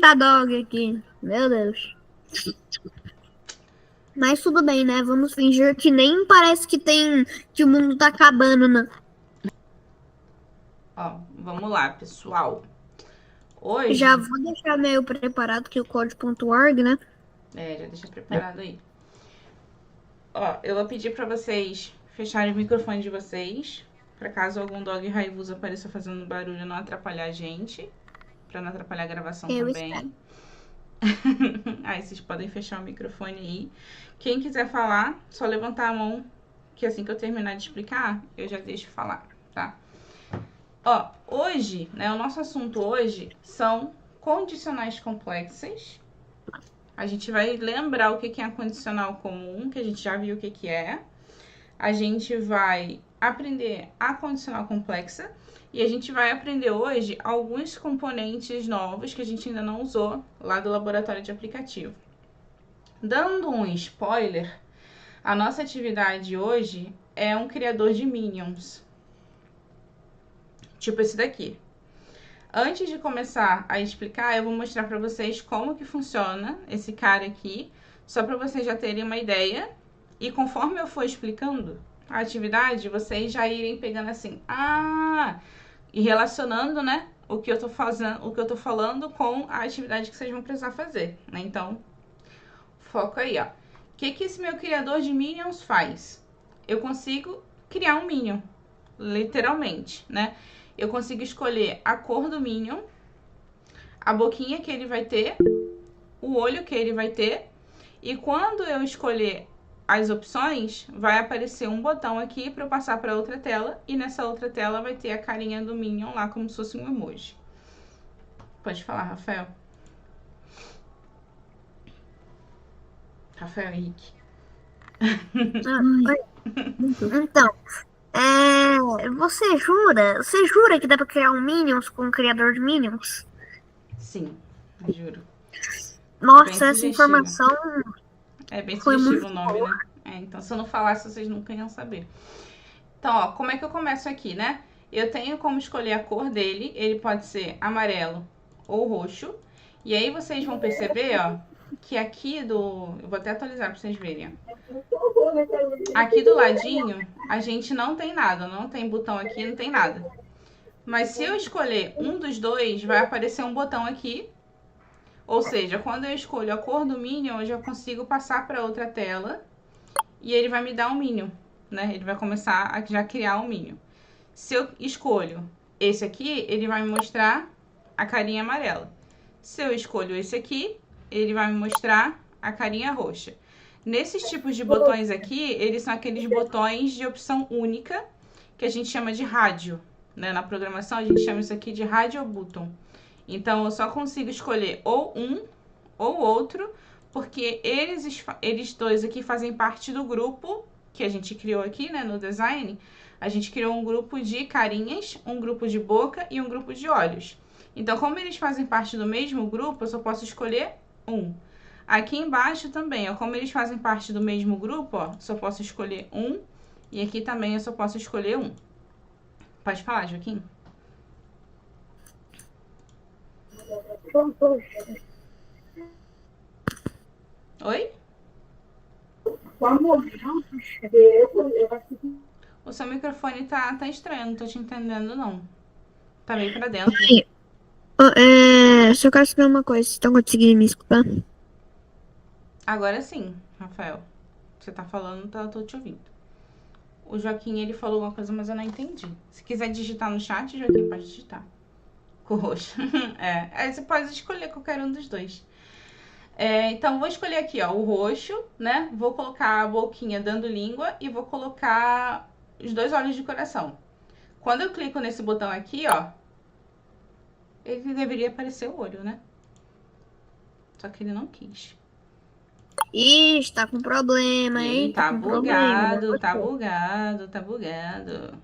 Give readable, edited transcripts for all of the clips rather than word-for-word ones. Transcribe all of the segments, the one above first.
pra dog aqui. Meu Deus. Mas tudo bem, né? Vamos fingir que nem parece que o mundo tá acabando, né? Ó, vamos lá, pessoal. Já Hoje, vou deixar meio preparado que o code.org, né? já deixa preparado aí. Ó, eu vou pedir pra vocês fecharem o microfone de vocês, pra caso algum dog raivoso apareça fazendo barulho, não atrapalhar a gente, pra não atrapalhar a gravação Eu espero. também. Aí vocês podem fechar o microfone aí. Quem quiser falar, só levantar a mão, que assim que eu terminar de explicar, eu já deixo falar, tá? Ó, hoje, né, o nosso assunto hoje são condicionais complexas. A gente vai lembrar o que é a condicional comum, que a gente já viu o que é. A gente vai aprender a condicional complexa e a gente vai aprender hoje alguns componentes novos que a gente ainda não usou lá do laboratório de aplicativo. Dando um spoiler, a nossa atividade hoje é um criador de minions, tipo esse daqui. Antes de começar a explicar, eu vou mostrar para vocês como que funciona esse cara aqui, só para vocês já terem uma ideia. E conforme eu for explicando a atividade, vocês já irem pegando assim, e relacionando, né, o que eu tô fazendo, o que eu tô falando com a atividade que vocês vão precisar fazer, né? Então, foco aí, ó. O que esse meu criador de minions faz? Eu consigo criar um minion, literalmente, né? Eu consigo escolher a cor do minion, a boquinha que ele vai ter, o olho que ele vai ter, e quando eu escolher as opções, vai aparecer um botão aqui para eu passar para outra tela, e nessa outra tela vai ter a carinha do Minion lá, como se fosse um emoji. Pode falar, Rafael. Rafael Henrique. Ah, oi. Então, você jura que dá pra criar um Minions com um criador de Minions? Sim, juro. Bem Nossa, essa sugestivo. informação É bem foi sugestivo o muito nome, boa. né? Então, se eu não falasse, vocês nunca iam saber. Então, ó, como é que eu começo aqui, né? Eu tenho como escolher a cor dele. Ele pode ser amarelo ou roxo. E aí vocês vão perceber, ó, que aqui do... Eu vou até atualizar pra vocês verem, ó. Aqui do ladinho, a gente não tem nada. Não tem botão aqui, não tem nada. Mas se eu escolher um dos dois, vai aparecer um botão aqui. Ou seja, quando eu escolho a cor do Minion, eu já consigo passar para outra tela. E ele vai me dar um Minion, né? Ele vai começar a já criar um Minion. Se eu escolho esse aqui, ele vai me mostrar a carinha amarela. Se eu escolho esse aqui, ele vai me mostrar a carinha roxa. Nesses tipos de botões aqui, eles são aqueles botões de opção única, que a gente chama de rádio, né? Na programação, a gente chama isso aqui de radio button. Então, eu só consigo escolher ou um ou outro, porque eles dois aqui fazem parte do grupo que a gente criou aqui, né, no design. A gente criou um grupo de carinhas, um grupo de boca e um grupo de olhos. Então, como eles fazem parte do mesmo grupo, eu só posso escolher um. Aqui embaixo também, ó, como eles fazem parte do mesmo grupo, ó, só posso escolher um. E aqui também eu só posso escolher um. Pode falar, Joaquim? Oi? O seu microfone tá estranho, não tô te entendendo, não. Tá meio pra dentro. Oi, só quero saber uma coisa, vocês estão conseguindo me escutar? Agora sim, Rafael. Você tá falando, eu tô te ouvindo. O Joaquim, ele falou uma coisa, mas eu não entendi. Se quiser digitar no chat, Joaquim, pode digitar. Com o roxo. Aí você pode escolher qualquer um dos dois. Então, vou escolher aqui, ó, o roxo, né? Vou colocar a boquinha dando língua e vou colocar os dois olhos de coração. Quando eu clico nesse botão aqui, ó, ele deveria aparecer o olho, né? Só que ele não quis. Ixi, tá com problema, hein? Tá Tá com problema, né? bugado, tá bugado, tá bugado.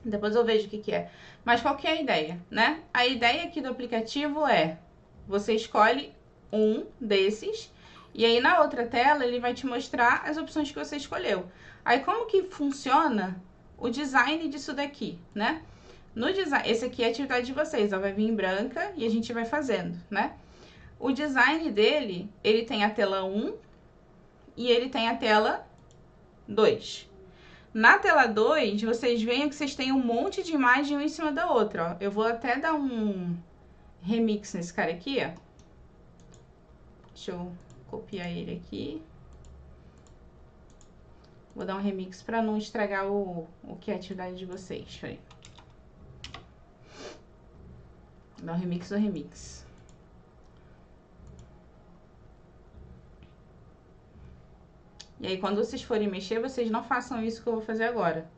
Depois eu vejo o que é. Mas qual que é a ideia, né? A ideia aqui do aplicativo é: você escolhe um desses e aí na outra tela ele vai te mostrar as opções que você escolheu. Aí como que funciona o design disso daqui, né? No design, esse aqui é a atividade de vocês, ó, vai vir em branca e a gente vai fazendo, né? O design dele, ele tem a tela 1 e ele tem a tela 2. Na tela 2, vocês veem que vocês têm um monte de imagem uma em cima da outra, ó. Eu vou até dar um remix nesse cara aqui, ó. Deixa eu copiar ele aqui. Vou dar um remix para não estragar o que é a atividade de vocês. Peraí. Vou dar um remix do remix. E aí, quando vocês forem mexer, vocês não façam isso que eu vou fazer agora.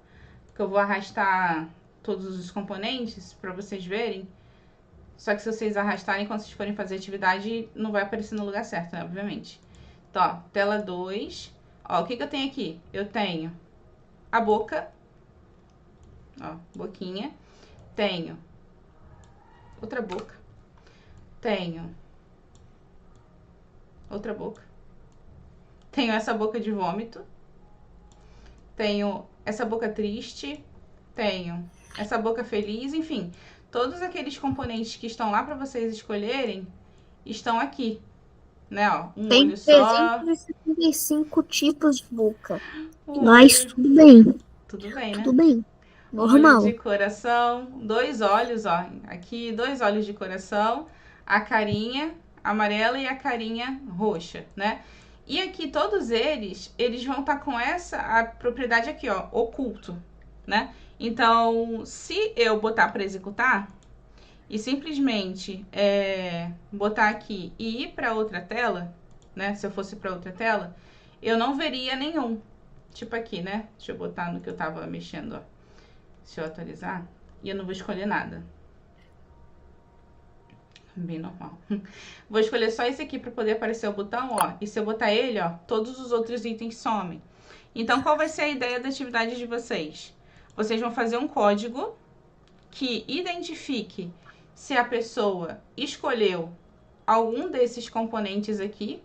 Porque eu vou arrastar todos os componentes para vocês verem. Só que se vocês arrastarem, quando vocês forem fazer atividade, não vai aparecer no lugar certo, né? Obviamente. Então, ó, tela 2. Ó, o que eu tenho aqui? Eu tenho a boca. Ó, boquinha. Tenho outra boca. Tenho outra boca. Tenho essa boca de vômito. Tenho essa boca triste. Tenho essa boca feliz. Enfim, todos aqueles componentes que estão lá para vocês escolherem estão aqui. Né, ó, um Tem olho só. 375 tipos de boca. Um Mas olho. tudo bem. Tudo bem, né? Tudo bem. Um olho Normal. de coração, 2 olhos, ó. Aqui, 2 olhos de coração, a carinha amarela e a carinha roxa, né? E aqui, todos eles vão estar com a propriedade aqui, ó, oculto, né? Então, se eu botar para executar e simplesmente botar aqui e ir para outra tela, né? Se eu fosse para outra tela, eu não veria nenhum. Tipo aqui, né? Deixa eu botar no que eu tava mexendo, ó. Se eu atualizar, e eu não vou escolher nada. Bem normal. Vou escolher só esse aqui para poder aparecer o botão, ó. E se eu botar ele, ó, todos os outros itens somem. Então, qual vai ser a ideia da atividade de vocês? Vocês vão fazer um código que identifique se a pessoa escolheu algum desses componentes aqui.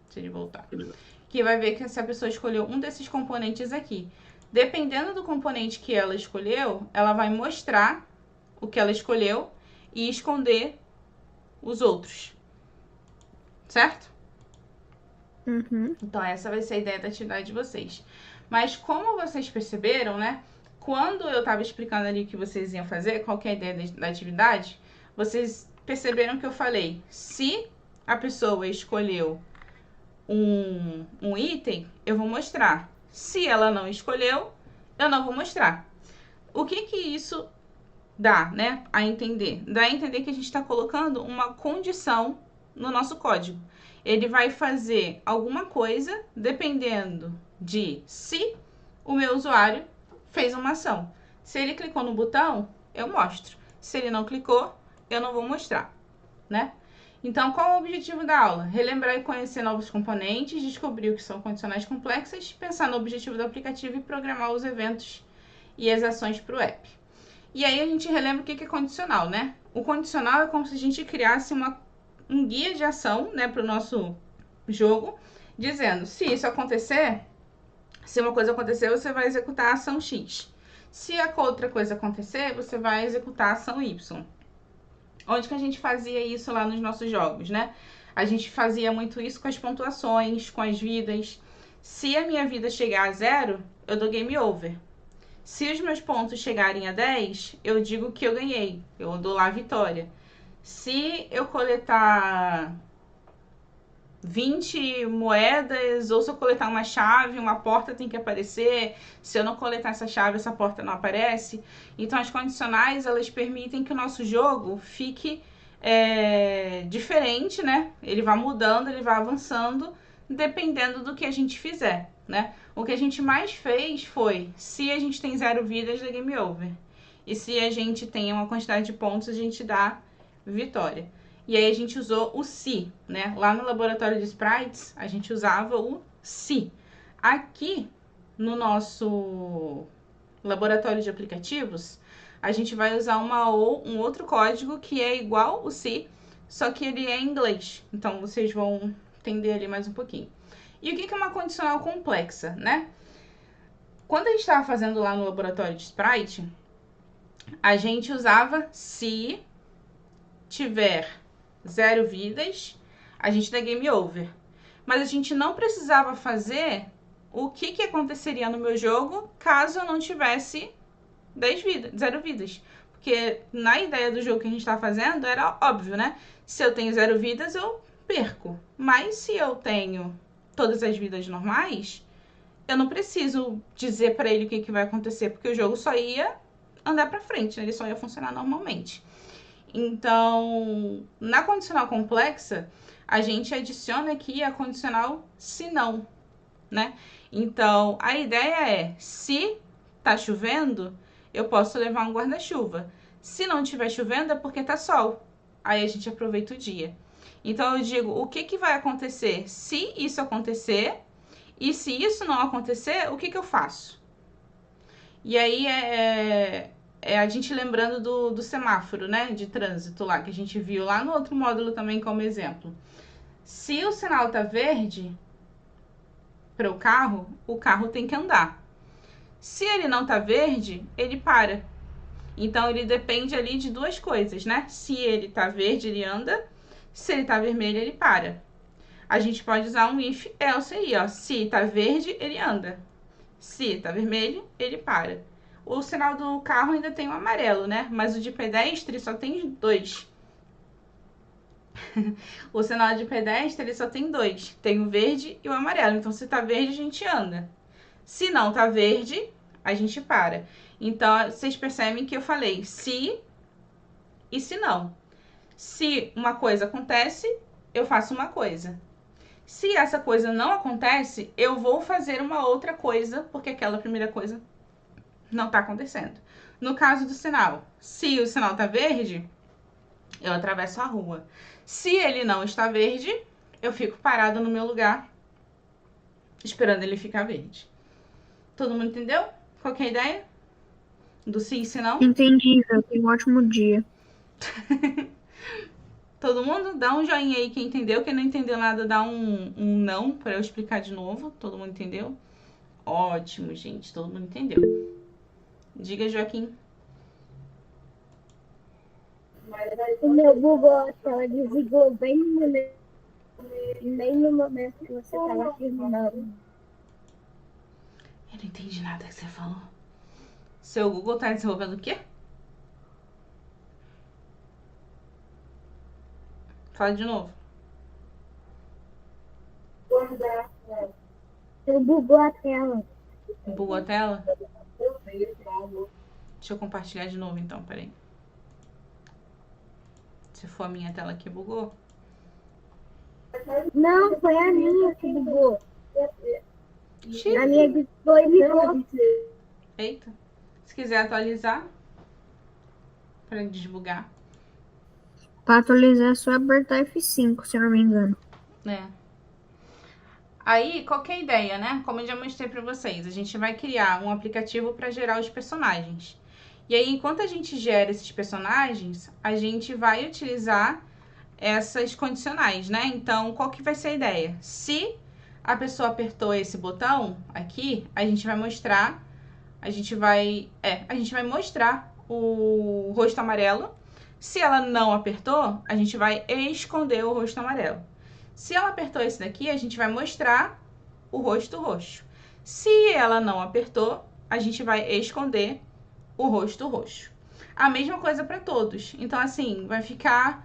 Deixa ele voltar. Que vai ver que se a pessoa escolheu um desses componentes aqui. Dependendo do componente que ela escolheu, ela vai mostrar o que ela escolheu e esconder os outros. Certo? Uhum. Então, essa vai ser a ideia da atividade de vocês. Mas como vocês perceberam, né? Quando eu estava explicando ali o que vocês iam fazer, qual que é a ideia da atividade, vocês perceberam que eu falei, se a pessoa escolheu um item, eu vou mostrar. Se ela não escolheu, eu não vou mostrar. O que que isso dá, né, a entender? Dá a entender que a gente está colocando uma condição no nosso código. Ele vai fazer alguma coisa dependendo de se o meu usuário fez uma ação. Se ele clicou no botão, eu mostro. Se ele não clicou, eu não vou mostrar, né? Então, qual é o objetivo da aula? Relembrar e conhecer novos componentes, descobrir o que são condicionais complexas, pensar no objetivo do aplicativo e programar os eventos e as ações para o app. E aí a gente relembra o que é condicional, né? O condicional é como se a gente criasse um guia de ação, né, para o nosso jogo, dizendo, se isso acontecer, se uma coisa acontecer, você vai executar a ação X. Se a outra coisa acontecer, você vai executar a ação Y. Onde que a gente fazia isso lá nos nossos jogos, né? A gente fazia muito isso com as pontuações, com as vidas. Se a minha vida chegar a 0, eu dou game over. Se os meus pontos chegarem a 10, eu digo que eu ganhei. Eu dou lá a vitória. Se eu coletar 20 moedas, ou se eu coletar uma chave, uma porta tem que aparecer. Se eu não coletar essa chave, essa porta não aparece. Então, as condicionais, elas permitem que o nosso jogo fique diferente, né? Ele vai mudando, ele vai avançando, dependendo do que a gente fizer, né? O que a gente mais fez foi, se a gente tem 0 vidas, dá game over. E se a gente tem uma quantidade de pontos, a gente dá vitória. E aí a gente usou o se, né? Lá no laboratório de sprites, a gente usava o se. Aqui, no nosso laboratório de aplicativos, a gente vai usar um outro código que é igual o se, só que ele é em inglês. Então, vocês vão entender ali mais um pouquinho. E o que é uma condicional complexa, né? Quando a gente estava fazendo lá no laboratório de sprite, a gente usava se tiver 0 vidas, a gente dá game over. Mas a gente não precisava fazer o que aconteceria no meu jogo caso eu não tivesse 0 vidas. Porque na ideia do jogo que a gente tá fazendo, era óbvio, né? Se eu tenho 0 vidas, eu perco. Mas se eu tenho todas as vidas normais, eu não preciso dizer pra ele o que vai acontecer, porque o jogo só ia andar pra frente, né? Ele só ia funcionar normalmente. Então, na condicional complexa, a gente adiciona aqui a condicional se não, né? Então, a ideia é, se tá chovendo, eu posso levar um guarda-chuva. Se não estiver chovendo, é porque tá sol. Aí a gente aproveita o dia. Então, eu digo, o que vai acontecer se isso acontecer? E se isso não acontecer, o que eu faço? E aí é a gente lembrando do semáforo, né? De trânsito lá, que a gente viu lá no outro módulo também como exemplo. Se o sinal tá verde para o carro tem que andar. Se ele não tá verde, ele para. Então, ele depende ali de duas coisas, né? Se ele tá verde, ele anda. Se ele tá vermelho, ele para. A gente pode usar um if else aí, ó. Se tá verde, ele anda. Se tá vermelho, ele para. O sinal do carro ainda tem o amarelo, né? Mas o de pedestre só tem 2. O sinal de pedestre ele só tem 2. Tem o verde e o amarelo. Então, se tá verde, a gente anda. Se não tá verde, a gente para. Então, vocês percebem que eu falei se e se não. Se uma coisa acontece, eu faço uma coisa. Se essa coisa não acontece, eu vou fazer uma outra coisa, porque aquela primeira coisa não tá acontecendo. No caso do sinal, se o sinal tá verde, eu atravesso a rua. Se ele não está verde, eu fico parado no meu lugar, esperando ele ficar verde. Todo mundo entendeu? Qual que é a ideia? Do sim e se não? Entendi, eu tenho um ótimo dia. Todo mundo? Dá um joinha aí quem entendeu. Quem não entendeu nada, dá um não para eu explicar de novo. Todo mundo entendeu? Ótimo, gente. Todo mundo entendeu. Diga, Joaquim. O meu Google, a tela desligou bem no momento que você estava terminando. Eu não entendi nada que você falou. Seu Google tá desenvolvendo o quê? Fala de novo. Eu bugou a tela. Bugou a tela? Deixa eu compartilhar de novo então, peraí. Se for a minha tela que bugou. Não, foi a minha que bugou. Xiii. A minha desligou. Eita. Se quiser atualizar, para desbugar. Para atualizar é só apertar F5, se eu não me engano. É. Aí, qual que é a ideia, né? Como eu já mostrei para vocês, a gente vai criar um aplicativo para gerar os personagens. E aí, enquanto a gente gera esses personagens, a gente vai utilizar essas condicionais, né? Então, qual que vai ser a ideia? Se a pessoa apertou esse botão aqui, a gente vai mostrar, a gente vai mostrar o rosto amarelo. Se ela não apertou, a gente vai esconder o rosto amarelo. Se ela apertou esse daqui, a gente vai mostrar o rosto roxo. Se ela não apertou, a gente vai esconder o rosto roxo. A mesma coisa para todos. Então, assim, vai ficar...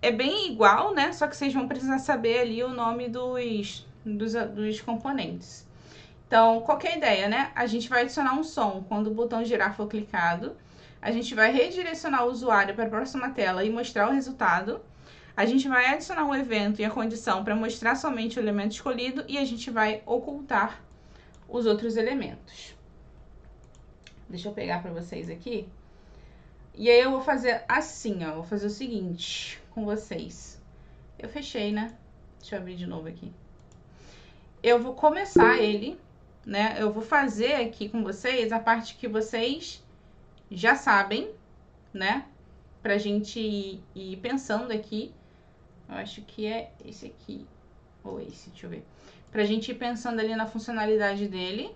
É bem igual, né? Só que vocês vão precisar saber ali o nome dos componentes. Então, qual que é a ideia, né? A gente vai adicionar um som quando o botão girar for clicado. A gente vai redirecionar o usuário para a próxima tela e mostrar o resultado. A gente vai adicionar um evento e a condição para mostrar somente o elemento escolhido e a gente vai ocultar os outros elementos. Deixa eu pegar para vocês aqui. E aí eu vou fazer assim, ó. Vou fazer o seguinte com vocês. Eu fechei, né? Deixa eu abrir de novo aqui. Eu vou começar ele, né? Eu vou fazer aqui com vocês a parte que vocês já sabem, né? Pra gente ir pensando aqui. Eu acho que é esse aqui, ou esse, deixa eu ver. Pra gente ir pensando ali na funcionalidade dele.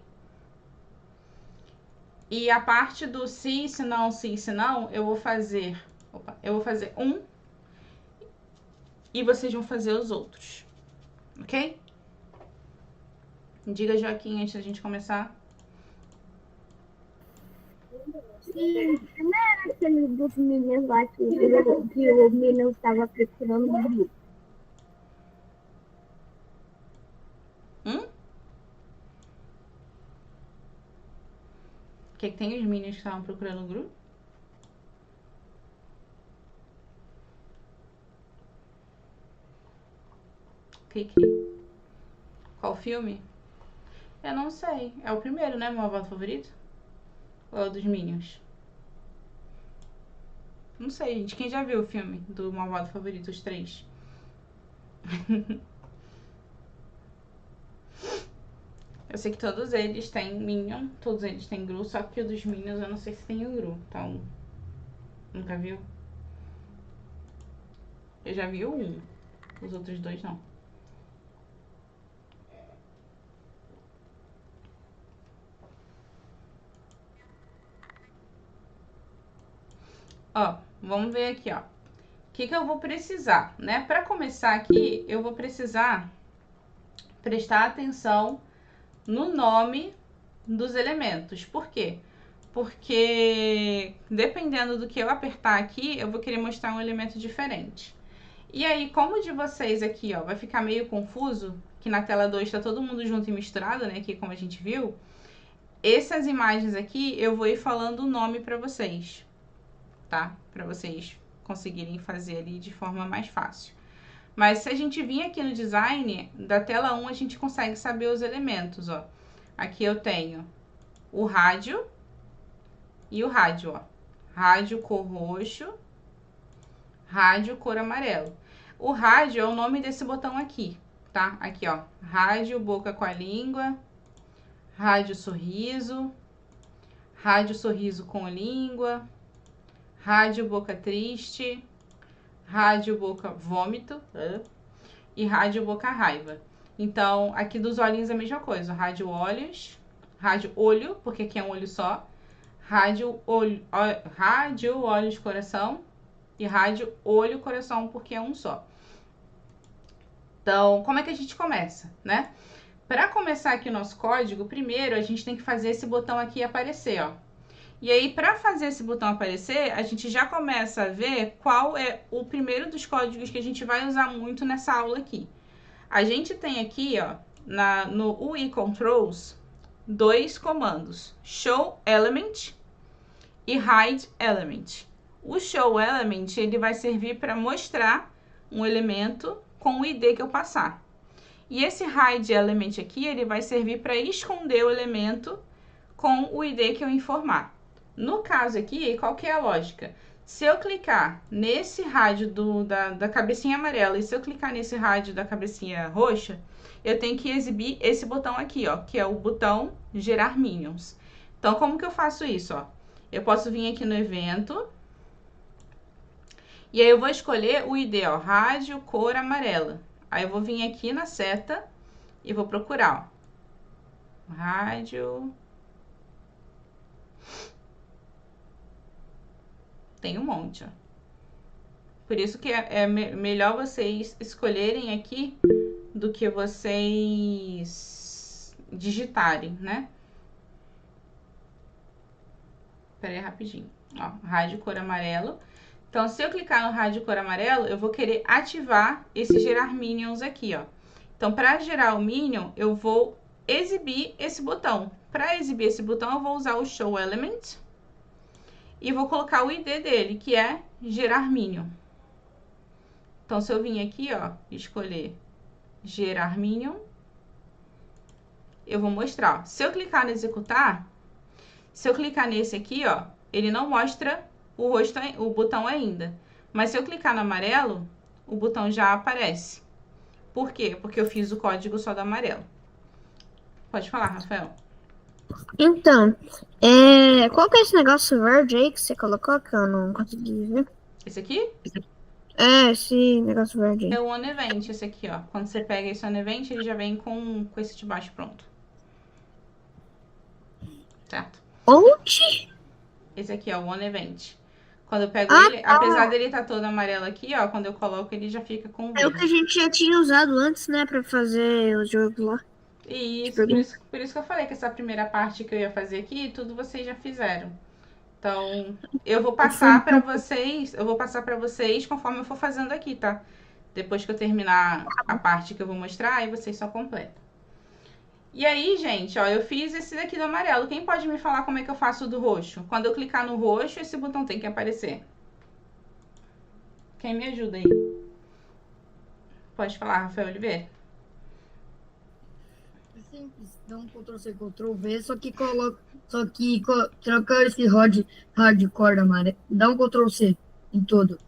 E a parte do se não, eu vou fazer Opa, eu vou fazer um e vocês vão fazer os outros, ok? Diga, Joaquim, antes da gente começar. Sim, não era aquele dos meninos lá que o menino estava procurando no grupo. O que tem os meninos que estavam procurando no grupo? Qual filme? Eu não sei. É o primeiro, né? Meu malvado favorito? Ou é o dos Minions? Não sei, gente. Quem já viu o filme do malvado favorito, os três? Eu sei que todos eles têm Minion, todos eles têm Gru, só que o dos Minions eu não sei se tem o Gru. Então, nunca viu? Eu já vi o um. Os outros dois não. Ó, vamos ver aqui, ó. O que eu vou precisar, né? Para começar aqui, eu vou precisar prestar atenção no nome dos elementos. Por quê? Porque dependendo do que eu apertar aqui, eu vou querer mostrar um elemento diferente. E aí, como o de vocês aqui, ó, vai ficar meio confuso, que na tela 2 tá todo mundo junto e misturado, né, aqui como a gente viu, essas imagens aqui eu vou ir falando o nome para vocês, tá? Para vocês conseguirem fazer ali de forma mais fácil. Mas se a gente vir aqui no design, da tela 1 a gente consegue saber os elementos, ó. Aqui eu tenho o rádio e o rádio, ó. Rádio cor roxo, rádio cor amarelo. O rádio é o nome desse botão aqui, tá? Aqui, ó. Rádio boca com a língua, rádio sorriso com língua, rádio boca triste, rádio boca vômito e rádio boca raiva. Então, aqui dos olhinhos é a mesma coisa. Rádio olhos, rádio olho, porque aqui é um olho só. Rádio olhos coração e rádio olho coração, porque é um só. Então, como é que a gente começa, né? Para começar aqui o nosso código, primeiro a gente tem que fazer esse botão aqui aparecer, ó. E aí, para fazer esse botão aparecer, a gente já começa a ver qual é o primeiro dos códigos que a gente vai usar muito nessa aula aqui. A gente tem aqui, ó, no UI Controls, dois comandos, Show Element e Hide Element. O Show Element, ele vai servir para mostrar um elemento com o ID que eu passar. E esse Hide Element aqui, ele vai servir para esconder o elemento com o ID que eu informar. No caso aqui, qual que é a lógica? Se eu clicar nesse rádio da cabecinha amarela e se eu clicar nesse rádio da cabecinha roxa, eu tenho que exibir esse botão aqui, ó, que é o botão gerar minions. Então, como que eu faço isso, ó? Eu posso vir aqui no evento e aí eu vou escolher o ID, ó, rádio cor amarela. Aí eu vou vir aqui na seta e vou procurar, ó, rádio. Tem um monte, ó. Por isso que é melhor vocês escolherem aqui do que vocês digitarem, né? Espera aí rapidinho. Ó, rádio cor amarelo. Então, se eu clicar no rádio cor amarelo, eu vou querer ativar esse gerar minions aqui, ó. Então, para gerar o minion, eu vou exibir esse botão. Para exibir esse botão, eu vou usar o show element e vou colocar o ID dele, que é gerar minion. Então, se eu vir aqui, ó, escolher gerar minion, eu vou mostrar, ó. Se eu clicar no executar, se eu clicar nesse aqui, ó, ele não mostra o botão ainda. Mas se eu clicar no amarelo, o botão já aparece. Por quê? Porque eu fiz o código só do amarelo. Pode falar, Rafael. Então, qual que é esse negócio verde aí que você colocou que eu não consegui ver? Esse aqui? Esse negócio verde aí. É o On Event, esse aqui, ó. Quando você pega esse On Event, ele já vem com esse de baixo pronto. Certo? Onde? Esse aqui é o On Event. Quando eu pego Ah, ele, tá. apesar dele estar todo amarelo aqui, ó, quando eu coloco ele já fica com É o que a verde. gente já tinha usado antes, né, pra fazer o jogo lá. E isso, Pergunta. por isso que eu falei que essa primeira parte que eu ia fazer aqui, tudo vocês já fizeram. Então, eu vou passar pra vocês conforme eu for fazendo aqui, tá? Depois que eu terminar a parte que eu vou mostrar, aí vocês só completam. E aí, gente, ó, eu fiz esse daqui do amarelo. Quem pode me falar como é que eu faço o do roxo? Quando eu clicar no roxo, esse botão tem que aparecer. Quem me ajuda aí? Pode falar, Rafael Oliveira. É simples, dá um Ctrl+C, Ctrl+V, troca esse hardcore amarelo, dá um Ctrl+C em todo.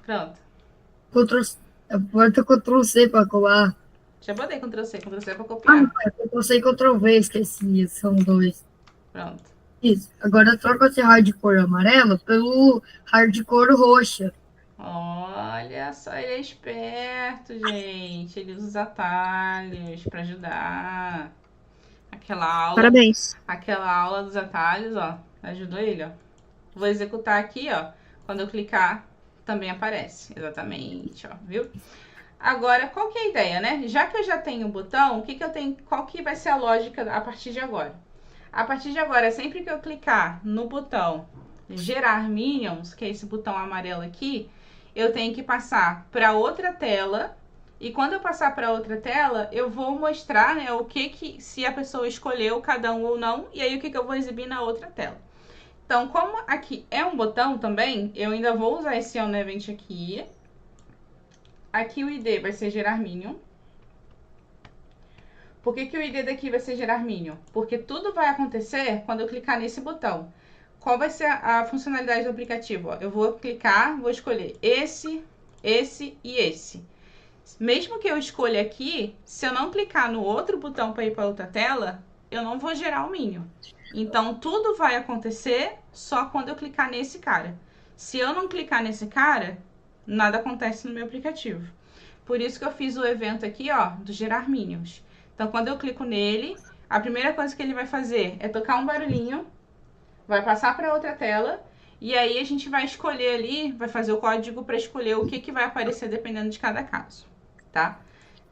Pronto. Aperta Ctrl+C para colar. Já botei Ctrl+C pra copiar. Ctrl+C e Ctrl+V, esqueci, são dois. Pronto. Isso, agora troca esse hardcore amarelo pelo hardcore roxa. Olha só, ele é esperto, gente. Ele usa os atalhos pra ajudar. Parabéns. Aquela aula dos atalhos, ó, ajudou ele, ó. Vou executar aqui, ó. Quando eu clicar, também aparece. Exatamente, ó, viu? Agora, qual que é a ideia, né? Já que eu já tenho o botão, qual que vai ser a lógica a partir de agora? A partir de agora, sempre que eu clicar no botão gerar minions, que é esse botão amarelo aqui, eu tenho que passar para outra tela. E quando eu passar para outra tela, eu vou mostrar, né, se a pessoa escolheu cada um ou não, e aí o que eu vou exibir na outra tela. Então, como aqui é um botão também, eu ainda vou usar esse On Event aqui. Aqui o ID vai ser gerar minion. Por que o ID daqui vai ser gerar minion? Porque tudo vai acontecer quando eu clicar nesse botão. Qual vai ser a funcionalidade do aplicativo? Ó, eu vou clicar, vou escolher esse e esse. Mesmo que eu escolha aqui, se eu não clicar no outro botão para ir para outra tela, eu não vou gerar o minion. Então, tudo vai acontecer só quando eu clicar nesse cara. Se eu não clicar nesse cara, nada acontece no meu aplicativo. Por isso que eu fiz o evento aqui, ó, do gerar minions. Então, quando eu clico nele, a primeira coisa que ele vai fazer é tocar um barulhinho, vai passar para outra tela, e aí a gente vai escolher ali, vai fazer o código para escolher o que vai aparecer dependendo de cada caso, tá?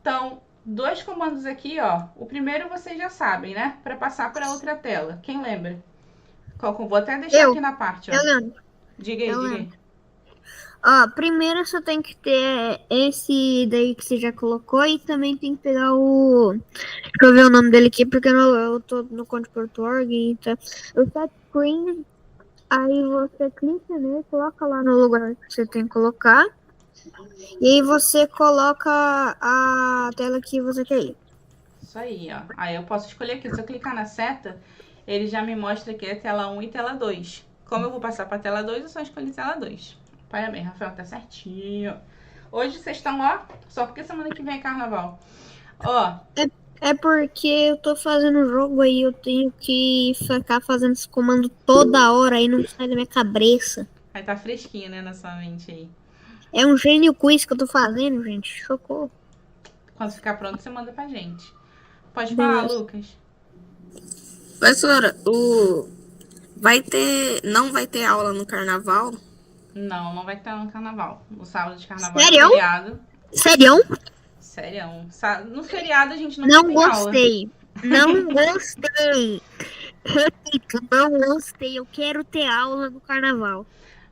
Então, dois comandos aqui, ó. O primeiro vocês já sabem, né? Para passar para outra tela. Quem lembra? Vou até deixar aqui na parte, ó. Eu lembro. Diga aí. Ó, primeiro você tem que ter esse daí que você já colocou e também tem que pegar o... Deixa eu ver o nome dele aqui, porque eu tô no Conte.org, então... O set screen, aí você clica nele, coloca lá no lugar que você tem que colocar. E aí você coloca a tela que você quer ir. Isso aí, ó. Aí eu posso escolher aqui. Se eu clicar na seta, ele já me mostra aqui a tela 1 e tela 2. Como eu vou passar para tela 2, eu só escolhi tela 2. Parabéns, Rafael, tá certinho. Hoje vocês estão, ó, só porque semana que vem é carnaval. Ó. É porque eu tô fazendo o jogo aí, eu tenho que ficar fazendo esse comando toda hora aí, não sai da minha cabeça. Aí tá fresquinho, né, na sua mente aí. É um gênio quiz que eu tô fazendo, gente. Socorro. Quando ficar pronto, você manda pra gente. Pode falar, Lucas. Professora, não vai ter aula no carnaval? Não vai ter aula no carnaval. No sábado de carnaval Sério? é feriado. Sério? No feriado a gente não Não tem aula. gostei. Não gostei. Repito, não gostei. Eu quero ter aula no carnaval.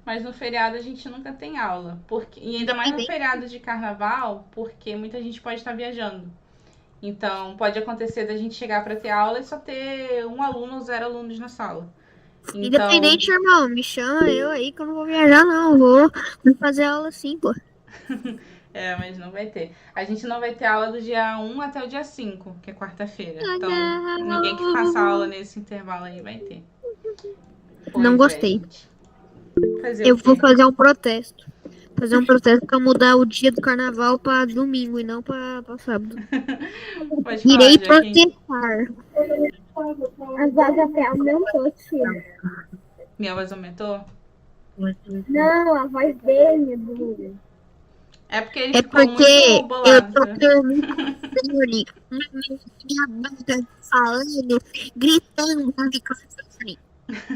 Mas no feriado a gente nunca tem aula. E ainda mais no feriado de carnaval, porque muita gente pode estar viajando. Então, pode acontecer da gente chegar para ter aula e só ter um aluno ou 0 alunos na sala. Então... Independente, irmão, me chama eu aí que eu não vou viajar, não. Vou fazer aula sim, pô. Mas não vai ter. A gente não vai ter aula do dia 1 até o dia 5, que é quarta-feira. Então, ninguém que faça aula nesse intervalo aí vai ter. Não gostei. Eu vou fazer um protesto. Pra mudar o dia do carnaval pra domingo e não pra sábado. Irei protestar. A voz até aumentou, tia. Minha voz aumentou? Não, a voz dele, Bruno. É porque ele ficou muito bolado. Eu tô minha boca falando, gritando no microfone.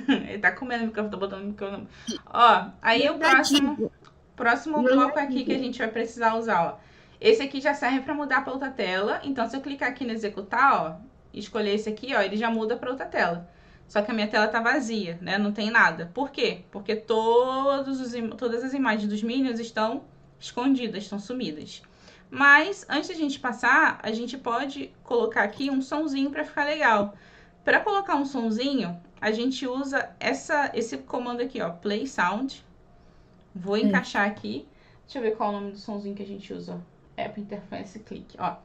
Ele tá comendo o microfone, tô botando o microfone. Ó, aí o próximo bloco aqui que a gente vai precisar usar, ó. Esse aqui já serve para mudar para outra tela. Então, se eu clicar aqui no executar, ó, e escolher esse aqui, ó, ele já muda para outra tela. Só que a minha tela tá vazia, né? Não tem nada. Por quê? Porque todas as imagens dos Minions estão escondidas, estão sumidas. Mas, antes de a gente passar, a gente pode colocar aqui um sonzinho para ficar legal. Para colocar um sonzinho, a gente usa esse comando aqui, ó, Play Sound. Vou encaixar aqui. Deixa eu ver qual é o nome do sonzinho que a gente usa. App Interface Click, ó.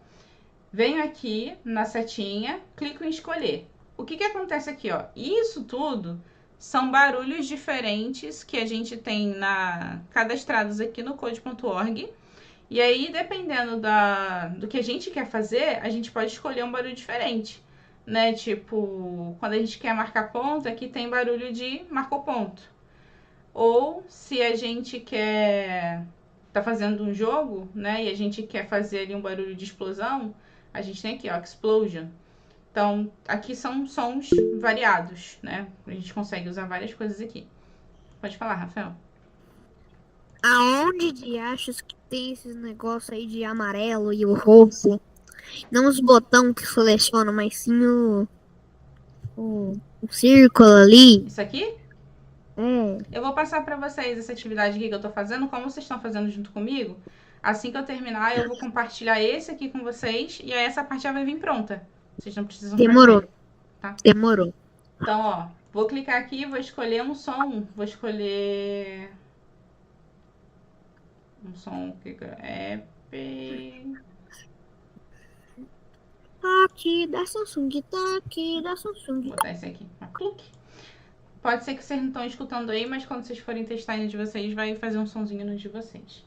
Venho aqui na setinha, clico em escolher. O que acontece aqui, ó? Isso tudo são barulhos diferentes que a gente tem cadastrados aqui no code.org. E aí, dependendo do que a gente quer fazer, a gente pode escolher um barulho diferente, né? Tipo, quando a gente quer marcar ponto, aqui tem barulho de marcou ponto. Ou se a gente tá fazendo um jogo, né? E a gente quer fazer ali um barulho de explosão, a gente tem aqui, ó, Explosion. Então, aqui são sons variados, né? A gente consegue usar várias coisas aqui. Pode falar, Rafael. Aonde de achas que tem esses negócios aí de amarelo e o roxo? Não os botões que selecionam, mas sim o círculo ali. Isso aqui? É. Eu vou passar para vocês essa atividade aqui que eu tô fazendo, como vocês estão fazendo junto comigo. Assim que eu terminar, eu vou compartilhar esse aqui com vocês e aí essa parte já vai vir pronta. Vocês não precisam Demorou. fazer, tá? Demorou. Então, ó, vou clicar aqui, vou escolher um som. Vou escolher um som que é Aqui da Samsung, tá aqui da Samsung. Vou botar esse aqui. Clique. Pode ser que vocês não estão escutando aí, mas quando vocês forem testar no de vocês, vai fazer um sonzinho no de vocês.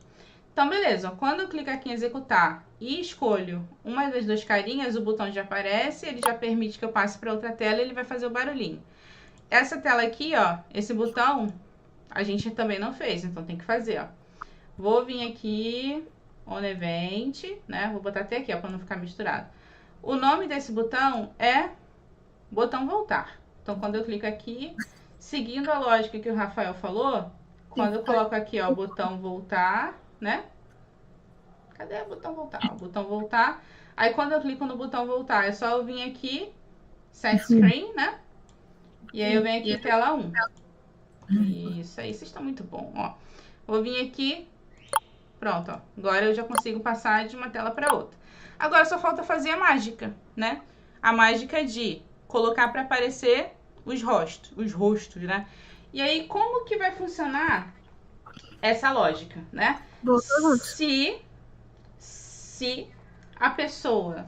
Então, beleza. Quando eu clico aqui em executar e escolho uma das duas carinhas, o botão já aparece, ele já permite que eu passe para outra tela e ele vai fazer o barulhinho. Essa tela aqui, ó, esse botão, a gente também não fez, então tem que fazer, ó. Vou vir aqui, On Event, né? Vou botar até aqui, ó, para não ficar misturado. O nome desse botão é botão voltar. Então, quando eu clico aqui, seguindo a lógica que o Rafael falou, quando eu coloco aqui, ó, botão voltar, né? Cadê o botão voltar? Ó, botão voltar. Aí, quando eu clico no botão voltar, é só eu vir aqui, set screen, né? E aí eu venho aqui, tela 1. Isso aí, vocês estão muito bom, ó. Vou vir aqui, pronto, ó. Agora eu já consigo passar de uma tela para outra. Agora só falta fazer a mágica, né? A mágica de colocar para aparecer os rostos, né? E aí, como que vai funcionar essa lógica, né? Boa pergunta. Se a pessoa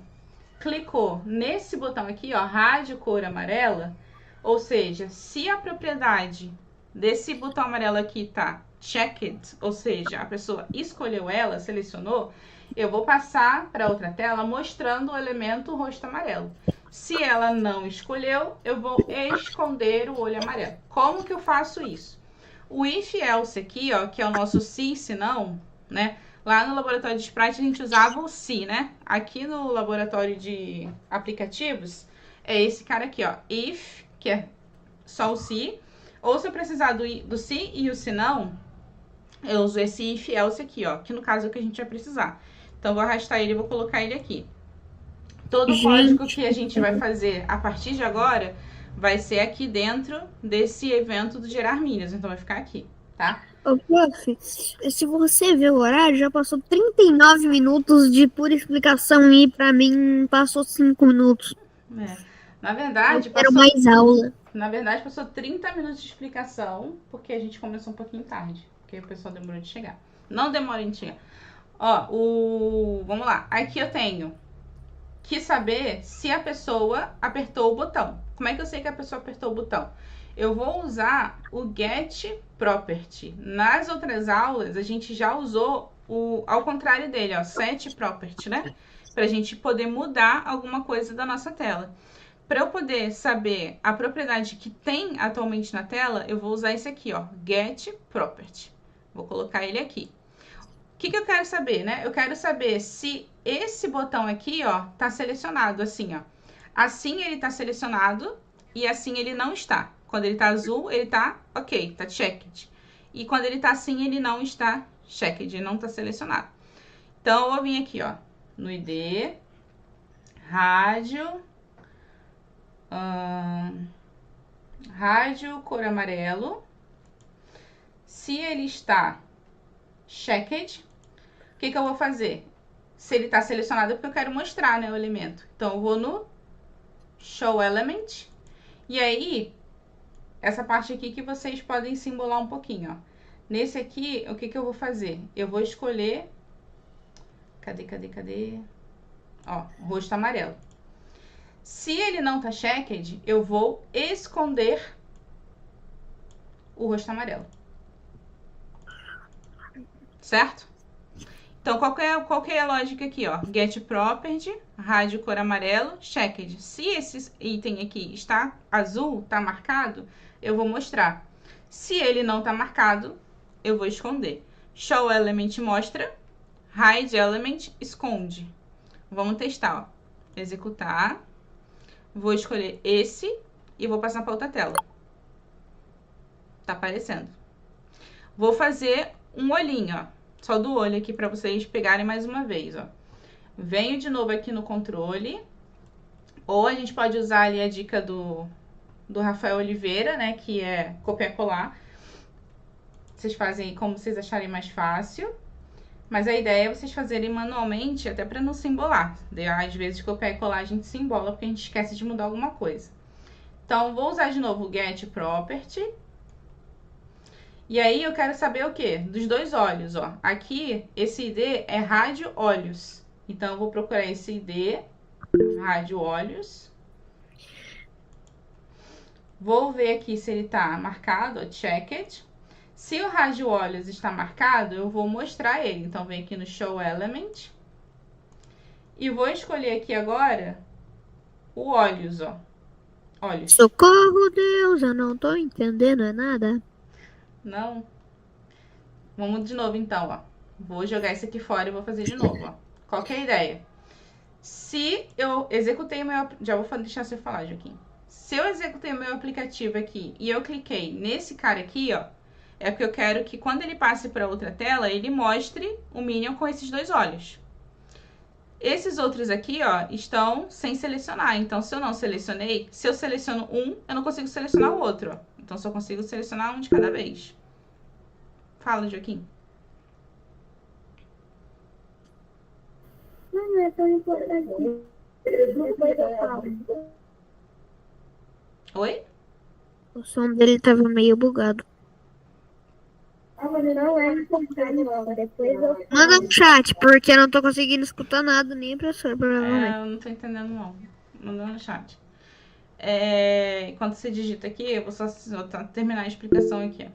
clicou nesse botão aqui, ó, rádio cor amarela, ou seja, se a propriedade desse botão amarelo aqui tá checked, ou seja, a pessoa escolheu ela, selecionou, eu vou passar para outra tela mostrando o elemento rosto amarelo. Se ela não escolheu, eu vou esconder o olho amarelo. Como que eu faço isso? O if else aqui, ó, que é o nosso se não, né? Lá no laboratório de Sprite a gente usava o se, né? Aqui no laboratório de aplicativos é esse cara aqui, ó, if, que é só o se. Ou se eu precisar do se e o se não, eu uso esse if else aqui, ó, que no caso é o que a gente vai precisar. Então, vou arrastar ele e vou colocar ele aqui. Todo o código que a gente vai fazer a partir de agora vai ser aqui dentro desse evento do gerar Minions. Então, vai ficar aqui, tá? Ô, prof, se você ver o horário, já passou 39 minutos de pura explicação e pra mim passou 5 minutos. É. Na verdade, Eu quero mais aula. Na verdade, passou 30 minutos de explicação, porque a gente começou um pouquinho tarde. Porque o pessoal demorou de chegar. Não demora em chegar. Ó, vamos lá. Aqui eu tenho que saber se a pessoa apertou o botão. Como é que eu sei que a pessoa apertou o botão? Eu vou usar o get property. Nas outras aulas, a gente já usou ao contrário dele, ó, set property, né? Pra gente poder mudar alguma coisa da nossa tela. Para eu poder saber a propriedade que tem atualmente na tela, eu vou usar esse aqui, ó, get property. Vou colocar ele aqui. O que eu quero saber, né? Eu quero saber se esse botão aqui, ó, tá selecionado assim, ó. Assim ele tá selecionado e assim ele não está. Quando ele tá azul, ele tá ok, tá checked. E quando ele tá assim, ele não está checked, ele não tá selecionado. Então, eu vou vir aqui, ó, no ID, rádio, rádio cor amarelo. Se ele está checked, o que eu vou fazer? Se ele está selecionado, é porque eu quero mostrar, né, o elemento. Então, eu vou no Show Element. E aí, essa parte aqui que vocês podem simbolar um pouquinho, ó. Nesse aqui, o que eu vou fazer? Eu vou escolher... Cadê? Ó, rosto amarelo. Se ele não tá checked, eu vou esconder o rosto amarelo. Certo? Então, qual que é a lógica aqui, ó? Get property, rádio cor amarelo, checked. Se esse item aqui está azul, tá marcado, eu vou mostrar. Se ele não tá marcado, eu vou esconder. Show element mostra, hide element esconde. Vamos testar, ó. Executar. Vou escolher esse e vou passar para outra tela. Tá aparecendo. Vou fazer um olhinho, ó. Só do olho aqui para vocês pegarem mais uma vez, ó. Venho de novo aqui no controle. Ou a gente pode usar ali a dica do Rafael Oliveira, né? Que é copiar e colar. Vocês fazem como vocês acharem mais fácil. Mas a ideia é vocês fazerem manualmente, até para não se embolar. Às vezes, copiar e colar a gente se embola porque a gente esquece de mudar alguma coisa. Então, vou usar de novo o Get Property. E aí, eu quero saber o quê? Dos dois olhos, ó. Aqui, esse ID é rádio olhos. Então, eu vou procurar esse ID, rádio olhos. Vou ver aqui se ele tá marcado, ó, checked. Se o rádio olhos está marcado, eu vou mostrar ele. Então, vem aqui no Show Element. E vou escolher aqui agora o olhos, ó. Olhos. Socorro, Deus, eu não tô entendendo nada. Não. Vamos de novo, então, ó. Vou jogar esse aqui fora e vou fazer de novo, ó. Qual que é a ideia? Se eu executei o meu... Já vou deixar você falar, Joaquim. Se eu executei o meu aplicativo aqui e eu cliquei nesse cara aqui, ó, é porque eu quero que quando ele passe para outra tela, ele mostre o Minion com esses dois olhos. Esses outros aqui, ó, estão sem selecionar. Então, se eu não selecionei, se eu seleciono um, eu não consigo selecionar o outro, ó. Então, só consigo selecionar um de cada vez. Fala, Joaquim. Não é tão importante. Depois eu falo. Oi? O som dele tava meio bugado. Não é importante, não. Depois eu falo. Manda no chat, porque eu não tô conseguindo escutar nada, nem a professora, provavelmente. Eu não tô entendendo, não. Manda no chat. Enquanto você digita aqui, eu vou só terminar a explicação aqui.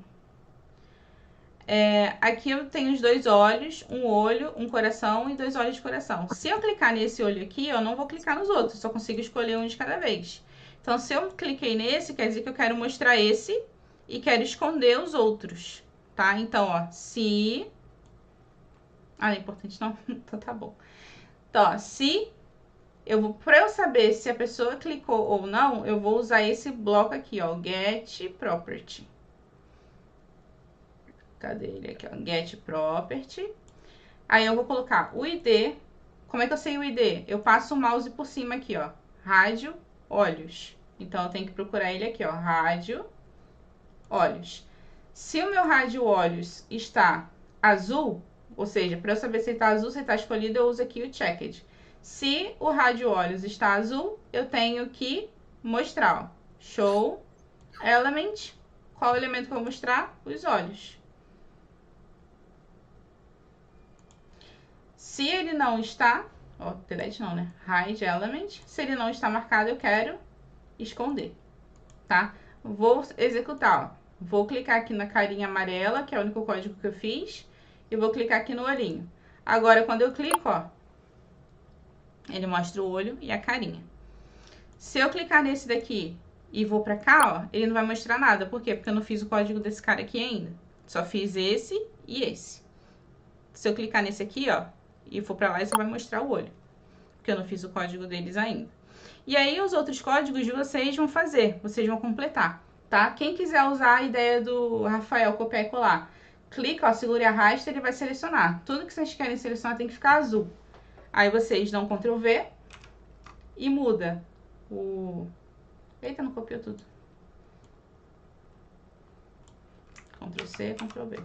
Aqui eu tenho os dois olhos, um olho, um coração e dois olhos de coração. Se eu clicar nesse olho aqui, eu não vou clicar nos outros, só consigo escolher um de cada vez. Então, se eu cliquei nesse, quer dizer que eu quero mostrar esse e quero esconder os outros, tá? Então, ó, se... Ah, não é importante não? Então, tá bom. Então, ó, se... Para eu saber se a pessoa clicou ou não, eu vou usar esse bloco aqui, ó, Get Property. Cadê ele aqui, ó? Get Property. Aí eu vou colocar o ID. Como é que eu sei o ID? Eu passo o mouse por cima aqui, ó. Rádio, olhos. Então, eu tenho que procurar ele aqui, ó. Rádio, olhos. Se o meu rádio olhos está azul, ou seja, para eu saber se ele está azul, se ele está escolhido, eu uso aqui o checked. Se o rádio olhos está azul, eu tenho que mostrar, ó. Show Element. Qual elemento que eu vou mostrar? Os olhos. Se ele não está, ó, delete não, né? Hide Element. Se ele não está marcado, eu quero esconder, tá? Vou executar, ó. Vou clicar aqui na carinha amarela, que é o único código que eu fiz, e vou clicar aqui no olhinho. Agora, quando eu clico, ó, ele mostra o olho e a carinha. Se eu clicar nesse daqui e vou pra cá, ó, ele não vai mostrar nada. Por quê? Porque eu não fiz o código desse cara aqui ainda. Só fiz esse e esse. Se eu clicar nesse aqui, ó, e for pra lá, ele só vai mostrar o olho. Porque eu não fiz o código deles ainda. E aí, os outros códigos vocês vão fazer, vocês vão completar. tá? Quem quiser usar a ideia do Rafael, copiar e colar, clica, ó, segura e arrasta, ele vai selecionar. Tudo que vocês querem selecionar tem que ficar azul. Aí vocês dão Ctrl V e muda o... Eita, não copiou tudo. Ctrl C, Ctrl V.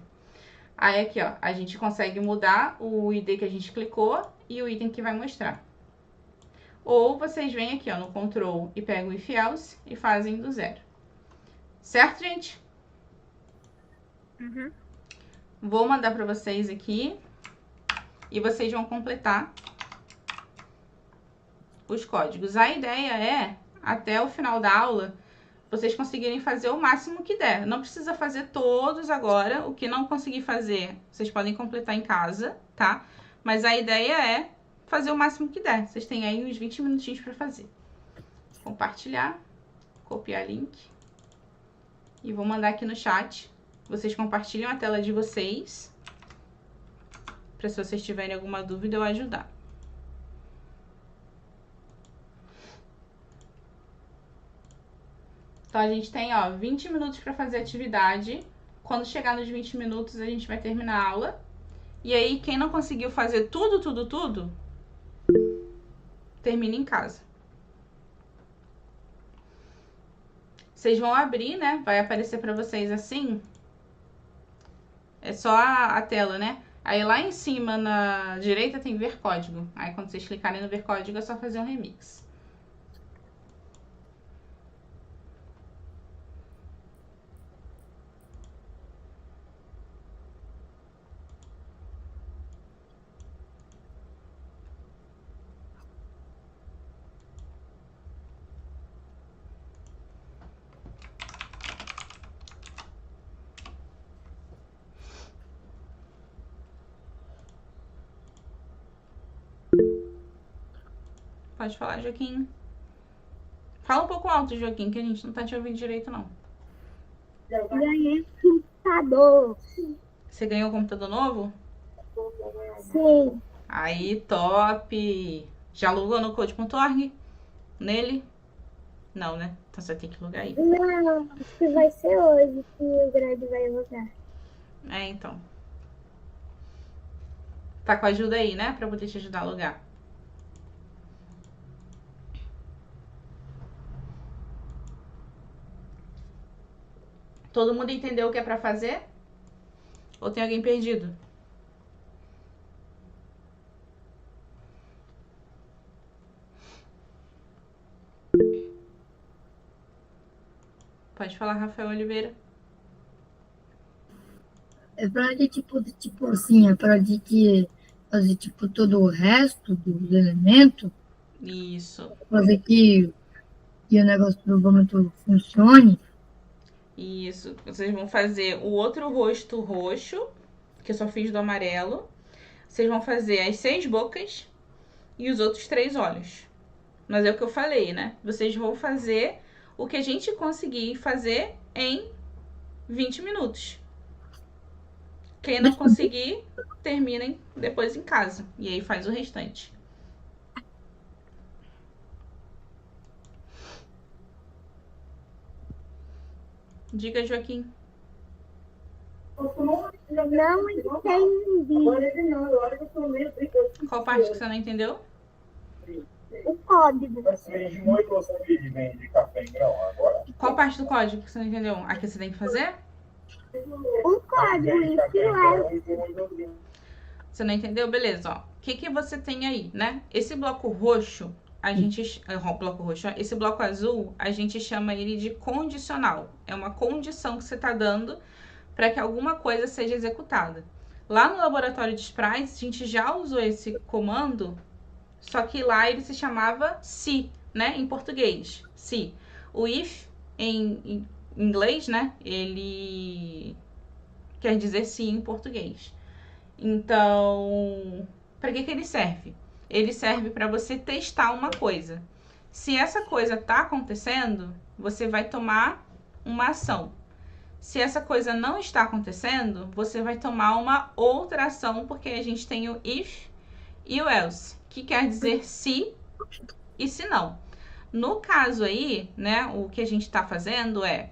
Aí aqui, ó, a gente consegue mudar o ID que a gente clicou e o item que vai mostrar. Ou vocês vêm aqui, ó, no Ctrl e pegam o if else e fazem do zero. Certo, gente? Uhum. Vou mandar para vocês aqui e vocês vão completar os códigos. A ideia é, até o final da aula, vocês conseguirem fazer o máximo que der. Não precisa fazer todos agora. O que não conseguir fazer, vocês podem completar em casa, tá? Mas a ideia é fazer o máximo que der. Vocês têm aí uns 20 minutinhos para fazer. Compartilhar, copiar link e vou mandar aqui no chat. Vocês compartilham a tela de vocês, para se vocês tiverem alguma dúvida eu ajudar. Então, a gente tem, ó, 20 minutos para fazer a atividade. Quando chegar nos 20 minutos, a gente vai terminar a aula. E aí, quem não conseguiu fazer tudo, termina em casa. Vocês vão abrir, né? Vai aparecer para vocês assim. É só a tela, né? Aí lá em cima, na direita, tem ver código. Aí quando vocês clicarem no ver código, é só fazer um remix. Pode falar, Joaquim. Fala um pouco alto, Joaquim, que a gente não tá te ouvindo direito, não. Ganhei um computador. Você ganhou um computador novo? Sim. Aí, top! Já logou no code.org? Nele? Não, né? Então você tem que logar aí. Não, acho que vai ser hoje que o Greg vai logar. É, então. Tá com ajuda aí, né? Pra poder te ajudar a logar. Todo mundo entendeu o que é pra fazer? Ou tem alguém perdido? Pode falar, Rafael Oliveira. É pra gente, tipo assim, é pra gente fazer, tipo, todo o resto dos elementos, Isso. fazer que o negócio do vômito funcione. Isso. Vocês vão fazer o outro rosto roxo, que eu só fiz do amarelo. Vocês vão fazer as 6 bocas e os outros 3 olhos. Mas é o que eu falei, né? Vocês vão fazer o que a gente conseguir fazer em 20 minutos. Quem não conseguir, terminem depois em casa. E aí faz o restante. Diga, Joaquim. Não entendi. Qual parte que você não entendeu? O código. Qual parte do código que você não entendeu? A que você tem que fazer? O código, isso é. Você não entendeu? Beleza, ó. O que você tem aí, né? Esse bloco roxo, a gente... bloco roxo, esse bloco azul, a gente chama ele de condicional. É uma condição que você tá dando para que alguma coisa seja executada. Lá no laboratório de sprites, a gente já usou esse comando, só que lá ele se chamava se, né? Em português, se. O if, em inglês, né? Ele quer dizer se em português. Então, para que ele serve? Ele serve para você testar uma coisa. Se essa coisa está acontecendo, você vai tomar uma ação. Se essa coisa não está acontecendo, você vai tomar uma outra ação, porque a gente tem o if e o else, que quer dizer se e se não. No caso aí, né, o que a gente está fazendo é,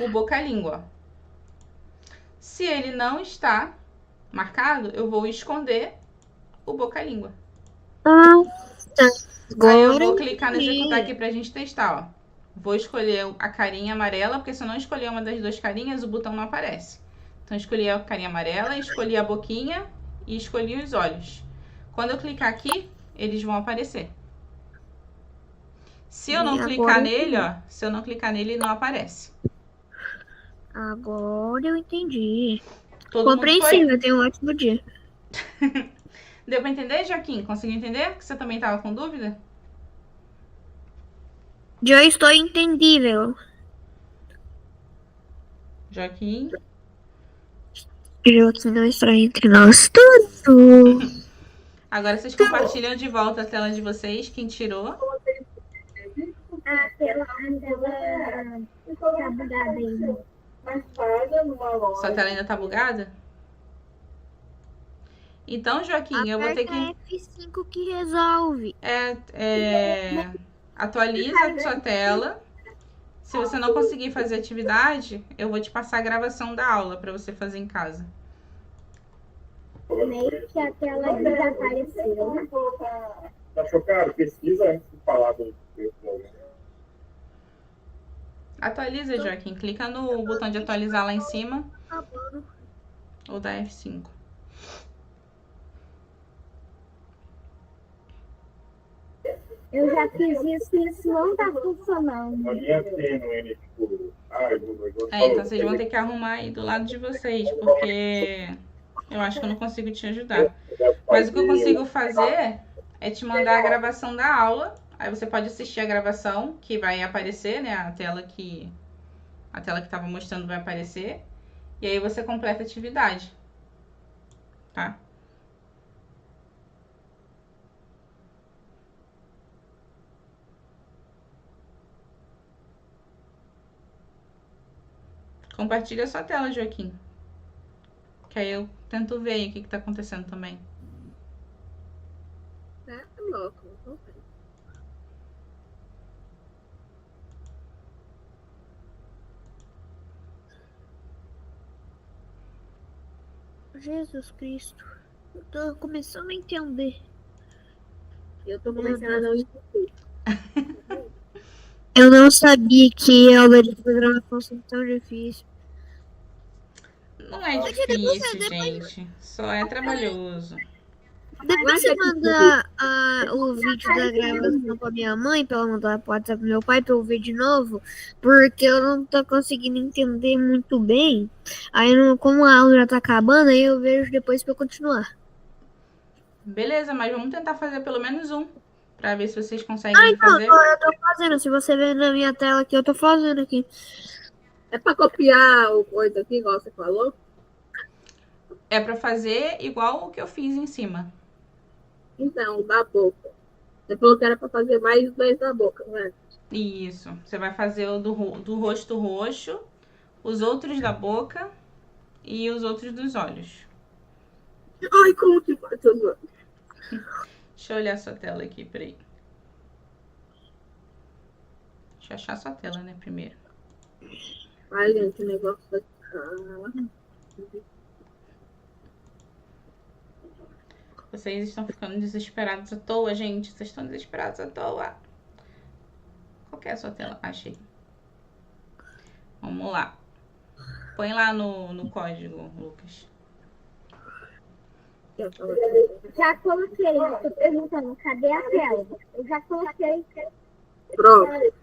o boca-língua. Se ele não está marcado, eu vou esconder o boca-língua. Ah, tá. Aí eu Agora vou clicar no entendi. executar aqui pra gente testar, ó. Vou escolher a carinha amarela, porque se eu não escolher uma das duas carinhas, o botão não aparece. Então, eu escolhi a carinha amarela, escolhi a boquinha e escolhi os olhos. Quando eu clicar aqui, eles vão aparecer. Se eu não E clicar agora nele, ó, se eu não clicar nele, ele não aparece. Agora eu entendi. Todo mundo foi? Compreensível, tenha um ótimo dia. Deu pra entender, Joaquim? Conseguiu entender? Que você também tava com dúvida? Já estou entendível. Joaquim? Joaquim não está entre nós tudo. Agora vocês compartilham de volta a tela de vocês, quem tirou. A tela tá bugada ainda. Sua tela ainda tá bugada? Então, Joaquim, eu vou ter que... Aperta F5 que resolve. Atualiza a sua tela. Se você não conseguir fazer atividade, eu vou te passar a gravação da aula para você fazer em casa. Meio que a tela desapareceu. Tá chocado? Pesquisa antes de falar do. Atualiza, Joaquim. Clica no botão de atualizar lá em cima. Ou dá F5. Eu já fiz isso e isso não tá funcionando. A linha tênue, tipo. Então vocês vão ter que arrumar aí do lado de vocês, porque eu acho que eu não consigo te ajudar. Mas o que eu consigo fazer é te mandar a gravação da aula. Aí você pode assistir a gravação, que vai aparecer, né? A tela que estava mostrando vai aparecer. E aí você completa a atividade. Tá? Compartilha a sua tela, Joaquim. Que aí eu tento ver aí o que tá acontecendo também. É louco. Jesus Cristo. Eu tô começando a entender. Eu tô começando a não entender. Eu não sabia que aula de programação fosse tão difícil. Não é difícil, gente. Só é trabalhoso. Depois você manda o vídeo da gravação pra minha mãe, pra ela mandar pro WhatsApp pro meu pai pra eu ver de novo, porque eu não tô conseguindo entender muito bem. Aí, como a aula já tá acabando, aí eu vejo depois pra eu continuar. Beleza, mas vamos tentar fazer pelo menos um. Pra ver se vocês conseguem fazer. Eu tô fazendo. Se você ver na minha tela aqui, eu tô fazendo aqui. É pra copiar o coisa aqui, igual você falou? É pra fazer igual o que eu fiz em cima. Então, da boca. Você falou que era pra fazer mais dois da boca, não é? Isso. Você vai fazer o do rosto roxo, os outros da boca e os outros dos olhos. Ai, como que faz tudo? Deixa eu olhar a sua tela aqui, peraí. Deixa eu achar a sua tela, né, primeiro. Ai, gente, o negócio vai ficar... Vocês estão ficando desesperados à toa, gente. Vocês estão desesperados à toa. Qual que é a sua tela? Achei. Vamos lá. Põe lá no código, Lucas. Já coloquei, eu tô perguntando, cadê a tela? Eu já coloquei. Pronto.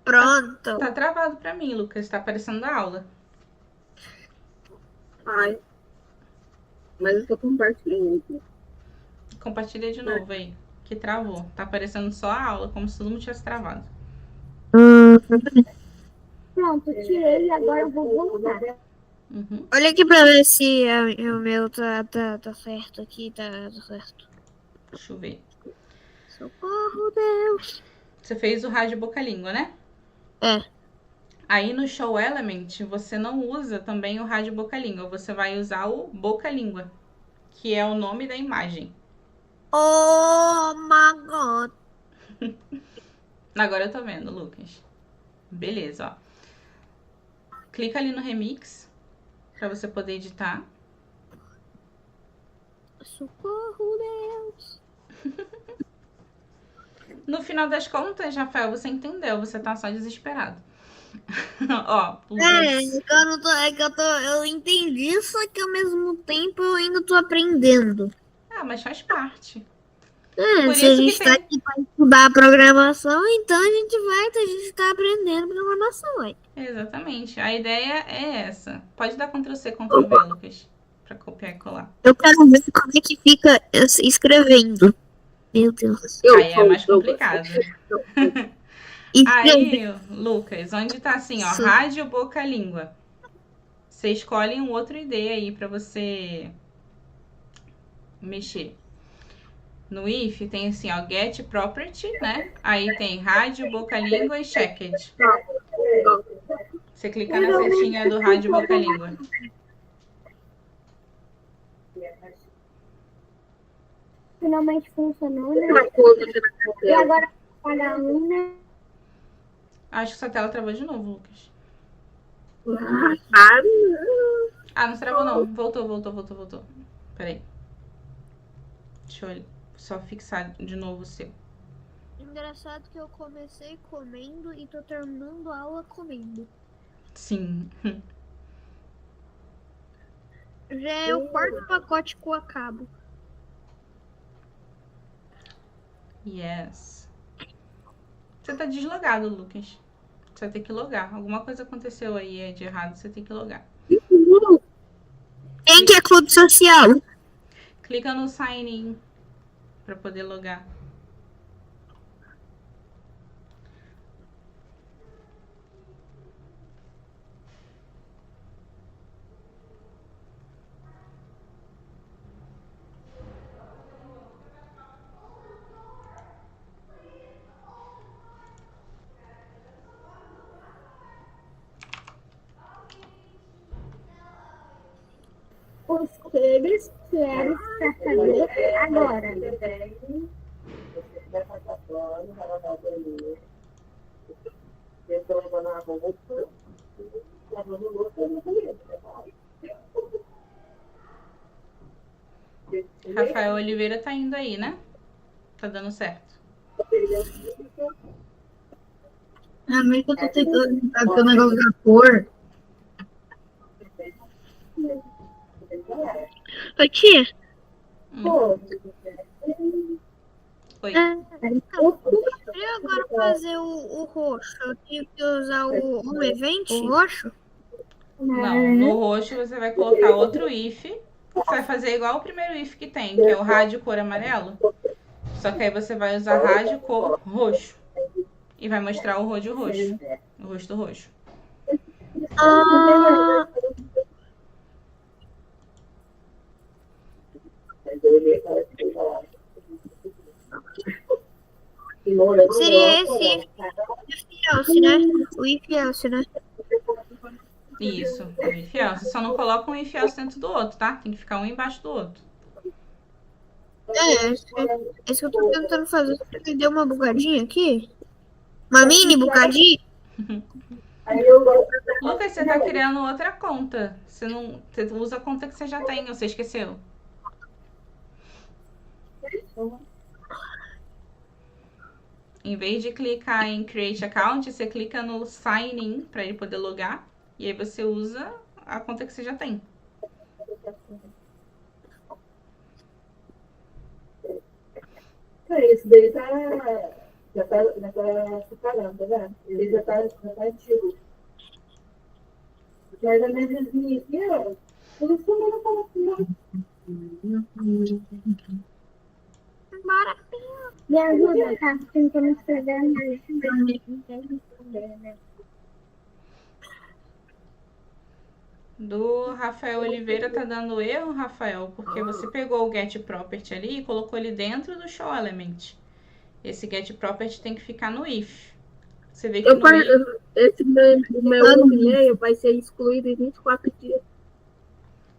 Pronto. Tá travado pra mim, Lucas. Tá aparecendo a aula. Ai. Mas eu tô compartilhando aqui. Compartilha de novo aí. Que travou. Tá aparecendo só a aula, como se todo mundo tivesse travado. Pronto, tirei e agora eu vou voltar. Uhum. Olha aqui pra ver se o meu tá certo aqui, tá certo. Deixa eu ver. Socorro, Deus. Você fez o rádio boca-língua, né? É. Aí no Show Element, você não usa também o rádio boca-língua. Você vai usar o boca-língua, que é o nome da imagem. Oh, my God. Agora eu tô vendo, Lucas. Beleza, ó. clica ali no remix para você poder editar. Socorro, Deus. No final das contas, Rafael, você entendeu, você tá só desesperado. Ó, Lucas. Eu entendi, só que ao mesmo tempo eu ainda tô aprendendo. Ah, mas faz parte. É, Por se a isso que gente tá tem. aqui pra estudar programação, então a gente tá aprendendo programação, ué. Exatamente. A ideia é essa. Pode dar Ctrl+C, Ctrl+V, Lucas, pra copiar e colar. Eu quero ver como é que fica escrevendo. Meu Deus. Aí é mais complicado. Escrever. Aí, Lucas, onde tá assim, ó, Isso. rádio, boca, língua. Você escolhe um outro ID aí pra você mexer. No if tem assim, ó, get property, né? Aí tem rádio, boca, língua e checked. Você clica na setinha do rádio, boca, língua. Finalmente funcionou, né? Uma coisa que E agora pagar um, né? Acho que sua tela travou de novo, Lucas. Ah, Ah, não travou não. Voltou. Peraí. Deixa eu só fixar de novo o seu. Engraçado que eu comecei comendo e tô terminando a aula comendo. Sim. Já é o quarto pacote que eu acabo. Yes. Você tá deslogado, Lucas. Você vai ter que logar. Alguma coisa aconteceu aí de errado, você tem que logar. Quem que é clube social? Clica no sign in pra poder logar. Os que eles querem pra fazer agora. Rafael Oliveira tá indo aí, né? Tá dando certo. Ah, mas que eu tô tentando limpar o negócio da cor. Ô, tia. Oi. E agora fazer o roxo? Eu tenho que usar o event roxo? Não, no roxo você vai colocar outro if. Você vai fazer igual o primeiro if que tem, que é o rádio cor amarelo. Só que aí você vai usar rádio cor roxo. E vai mostrar o rádio roxo. O rosto roxo. Ah, seria esse if else, né? O if else, né? Isso, o if else. Só não coloca um if else dentro do outro, tá? Tem que ficar um embaixo do outro. É isso que eu tô tentando fazer. Porque deu uma bugadinha aqui. Uma mini bugadinha. Lucas, você tá criando outra conta. Você não. Você usa a conta que você já tem, ou você esqueceu? Em vez de clicar em Create Account, você clica no Sign In para ele poder logar. E aí você usa a conta que você já tem. Isso daí já tá separando, tá vendo? Ele já tá antigo. Mas a minha vizinha aqui, ó, eles também não falam assim, Bora. Me ajuda, tá? Tentando escrever mais. Não quero escrever, né? Do Rafael Oliveira tá dando erro, Rafael, porque você pegou o Get Property ali e colocou ele dentro do Show Element. Esse Get Property tem que ficar no if. Você vê que no if... Esse meu e-mail vai ser excluído em 24 dias.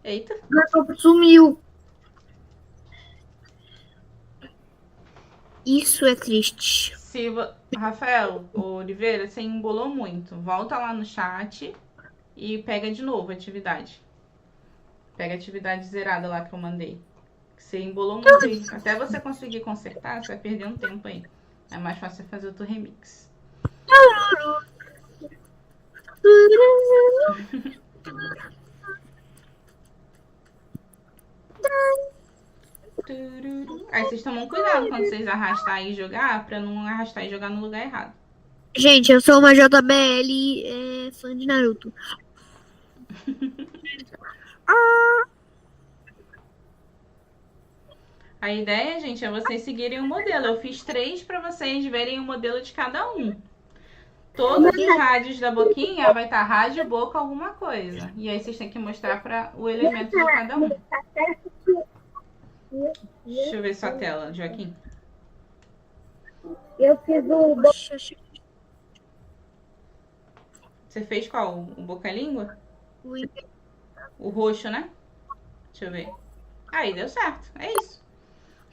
Eita. Sumiu. Isso é triste. Rafael Oliveira, você embolou muito. Volta lá no chat e pega de novo a atividade. Pega a atividade zerada lá que eu mandei. Você embolou muito aí. Até você conseguir consertar, você vai perder um tempo aí. É mais fácil você fazer outro remix. Aí vocês tomam cuidado quando vocês arrastar e jogar, pra não arrastar e jogar no lugar errado. Gente, eu sou uma JBL fã de Naruto. A ideia, gente, é vocês seguirem o modelo. Eu fiz 3 pra vocês verem o modelo de cada um. Todos os rádios da boquinha vai estar rádio, boca, alguma coisa. E aí vocês têm que mostrar para o elemento de cada um. Tá certo que Deixa eu ver sua tela, Joaquim. eu fiz o Você fez qual? O boca-língua? O roxo, né? Deixa eu ver. Aí, deu certo. É isso.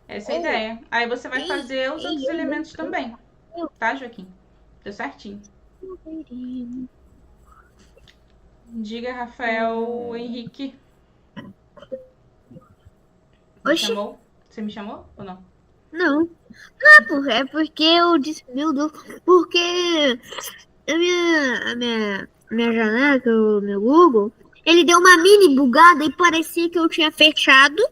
Essa é a ideia. Aí você vai fazer os outros elementos também. Tá, Joaquim? Deu certinho. Diga, Rafael Henrique. Me Oxi. chamou? Você me chamou ou não? Não. É porque eu disse, meu Deus, porque a minha janela, o meu Google, ele deu uma mini bugada e parecia que eu tinha fechado.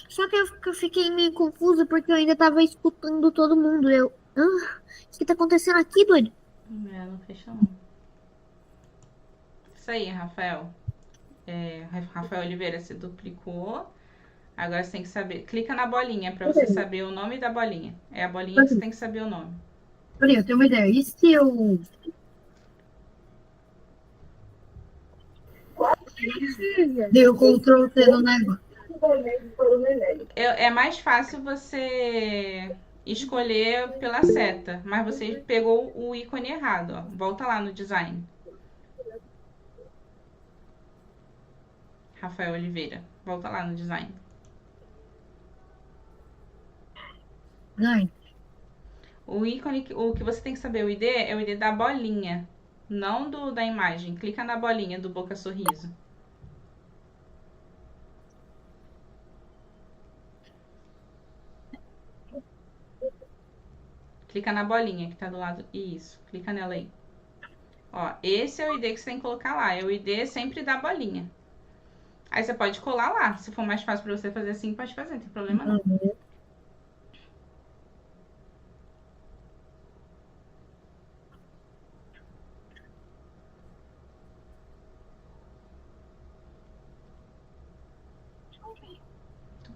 Só que eu fiquei meio confusa porque eu ainda tava escutando todo mundo. O que tá acontecendo aqui, doido? Não fechou não. Isso aí, Rafael. Rafael Oliveira, você duplicou. Agora você tem que saber. Clica na bolinha pra você saber o nome da bolinha. É a bolinha que você tem que saber o nome. Peraí, eu tenho uma ideia. E se eu. Dei o Ctrl T no negócio? É mais fácil você escolher pela seta, mas você pegou o ícone errado, ó. Volta lá no design. Rafael Oliveira, volta lá no design. Não. O ícone, o que você tem que saber, o ID é o ID da bolinha, não da imagem. Clica na bolinha do Boca Sorriso. Clica na bolinha que tá do lado. Isso, clica nela aí. Ó, esse é o ID que você tem que colocar lá. É o ID sempre da bolinha. Aí você pode colar lá. Se for mais fácil pra você fazer assim, pode fazer, não tem problema não. Muito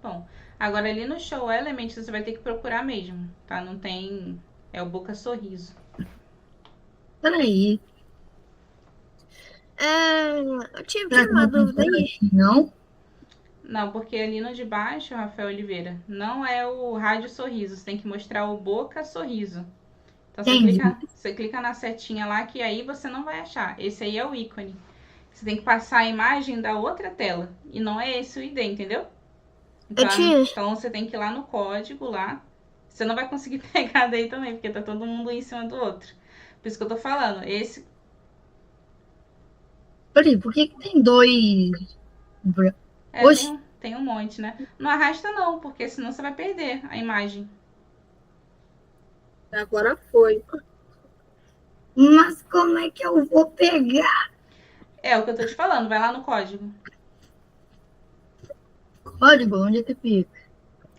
bom. Agora ali no Show Elements você vai ter que procurar mesmo, tá? Não tem... É o Boca Sorriso. Peraí. Eu tive uma dúvida aí. Não? Não, porque ali no de baixo, Rafael Oliveira, não é o Rádio Sorriso. Você tem que mostrar o Boca Sorriso. Então você clica na setinha lá que aí você não vai achar. Esse aí é o ícone. Você tem que passar a imagem da outra tela. E não é esse o ID, entendeu? Então você tem que ir lá no código lá. Você não vai conseguir pegar daí também, porque tá todo mundo em cima do outro. Por isso que eu tô falando. Esse. Peraí, por que tem dois. Oxi. Tem um monte, né? Não arrasta não, porque senão você vai perder a imagem. Agora foi. Mas como é que eu vou pegar? É o que eu tô te falando. Vai lá no código. Código? Onde é que fica?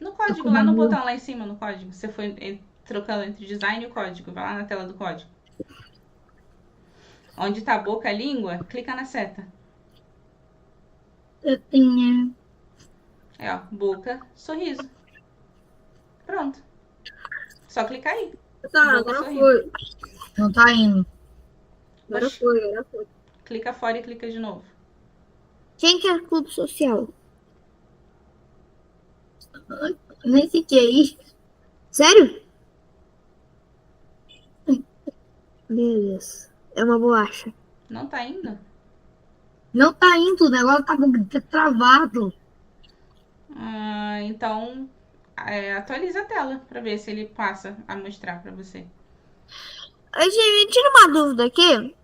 No código, lá no botão lá em cima, no código. Você foi trocando entre o design e o código. Vai lá na tela do código. Onde tá a boca, a língua, clica na seta. Eu tenho. Ó, boca, sorriso. Pronto. Só clicar aí. Tá, Boca, agora sorriso. foi. Não tá indo. Agora foi. Clica fora e clica de novo. Quem quer clube social? Nem fiquei. Sério? Beleza. É uma bolacha. Não tá indo? Não tá indo, o negócio tá travado. Então, atualiza a tela pra ver se ele passa a mostrar pra você. Gente, tira uma dúvida aqui.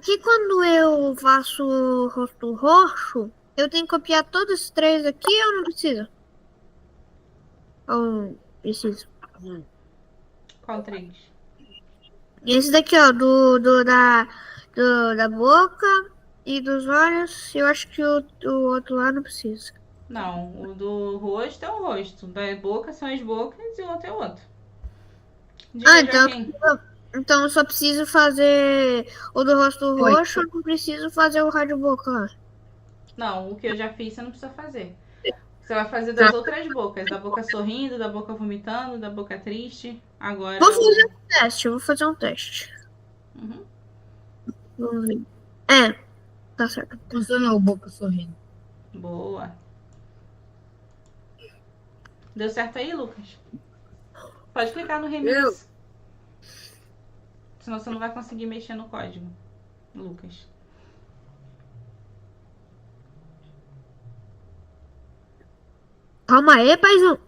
Aqui quando eu faço o rosto roxo, eu tenho que copiar todos os 3 aqui ou não precisa? Ou preciso? Qual 3? Esse daqui, ó, da boca e dos olhos, eu acho que o outro lá não precisa. Não, o do rosto é o rosto. Da boca são as bocas e o outro é o outro. Diga, Então, Joaquim. então eu só preciso fazer o do rosto Oi. roxo, eu não preciso fazer o rádio boca lá. Não, o que eu já fiz você não precisa fazer. Você vai fazer das outras bocas. Da boca sorrindo, da boca vomitando, da boca triste. Agora. Vou fazer um teste. Uhum. Vamos ver. É, tá certo. Funcionou, boca sorrindo. Boa. Deu certo aí, Lucas? Pode clicar no remix. Senão você não vai conseguir mexer no código, Lucas. Calma aí, paizão.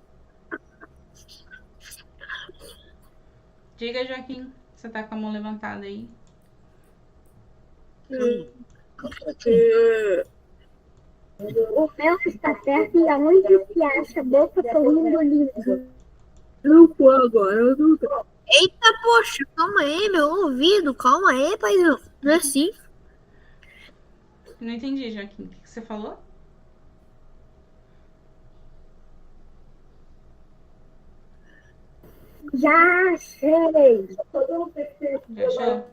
Diga, Joaquim. Você tá com a mão levantada aí. O meu está certo e aonde se acha boca sorrindo lindo? Não foi agora, eu não tô. Eita, poxa, calma aí, meu ouvido. Calma aí, paizão. Não é assim. Não entendi, Joaquim. O que você falou? Já achei. Já achou?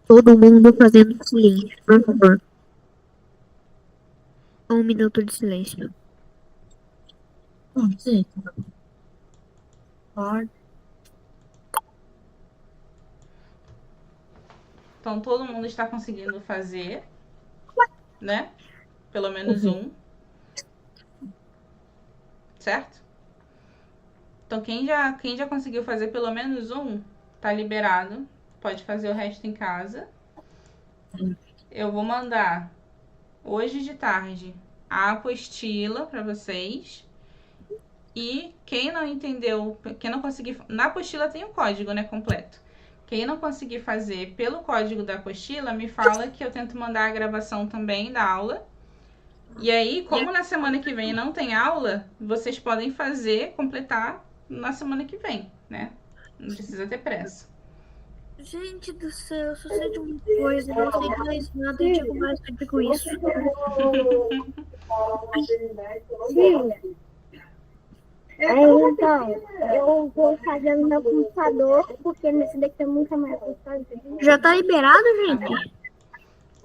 Todo mundo fazendo silêncio, por favor. 1 minuto de silêncio. Sim. Pode. Então todo mundo está conseguindo fazer, né? Pelo menos um. Certo? Então quem já conseguiu fazer pelo menos um, tá liberado. Pode fazer o resto em casa. Eu vou mandar hoje de tarde a apostila para vocês. E quem não entendeu, quem não conseguir, na apostila tem o código, né, completo. Quem não conseguir fazer pelo código da apostila, me fala que eu tento mandar a gravação também da aula. E aí, como na semana que vem não tem aula, vocês podem fazer, completar na semana que vem, né? Não precisa ter pressa. Gente do céu, eu só sei de uma coisa, não sei mais nada e digo mais do que isso. Sim. Então, eu vou fazer no meu computador, porque nesse daqui eu nunca mais vou fazer. Já tá liberado, gente?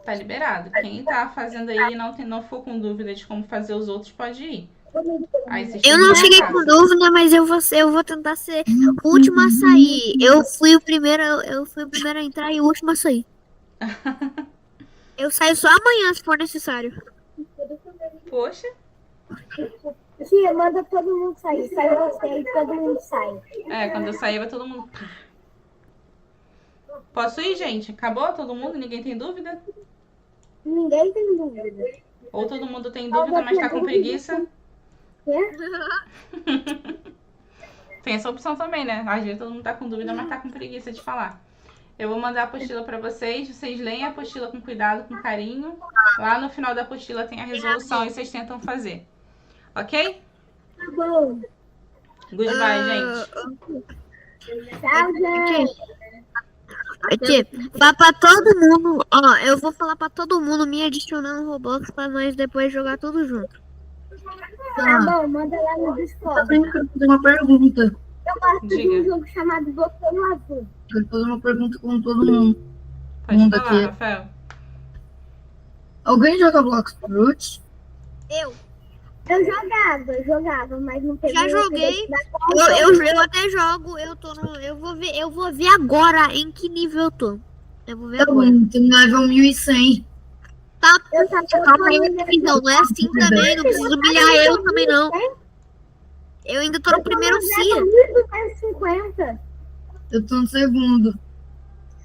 Tá liberado. Quem tá fazendo aí e não ficou com dúvida de como fazer os outros, pode ir. Aí vocês Eu não terminam a cheguei casa. com dúvida, mas eu vou tentar ser o último a sair. Eu fui o primeiro a entrar e o último a sair. Eu saio só amanhã, se for necessário. Poxa, Tia, manda todo mundo sair. Sai você e todo mundo sai. quando eu sair vai todo mundo... Posso ir, gente? Acabou todo mundo? Ninguém tem dúvida? Ninguém tem dúvida. Ou todo mundo tem dúvida, mas tá com preguiça? Tem essa opção também, né? Às vezes todo mundo tá com dúvida, mas tá com preguiça de falar. Eu vou mandar a apostila pra vocês. Vocês leem a apostila com cuidado, com carinho. Lá no final da apostila tem a resolução e vocês tentam fazer. Ok? Tá bom. Goodbye, gente. Tchau, gente. Aqui, vai pra todo mundo. Ó, eu vou falar pra todo mundo me adicionar no Roblox pra nós depois jogar tudo junto. Tá bom, manda lá no Discord. Eu quero fazer uma pergunta. Eu gosto de Diga. um jogo chamado Botão Azul. Quero fazer uma pergunta com todo mundo. Pode Mundo falar, aqui. Rafael. Alguém joga Blox Fruit? Eu Eu jogava, mas não peguei. já joguei. Eu até jogo. Eu vou ver agora em que nível eu tô. Eu vou ver Tá agora. bom, tem level 1100. Tá, Eu tava calma aí, então, não é assim também, não precisa humilhar eu também não. Eu ainda tô no primeiro CIA. 1250. Eu tô no segundo.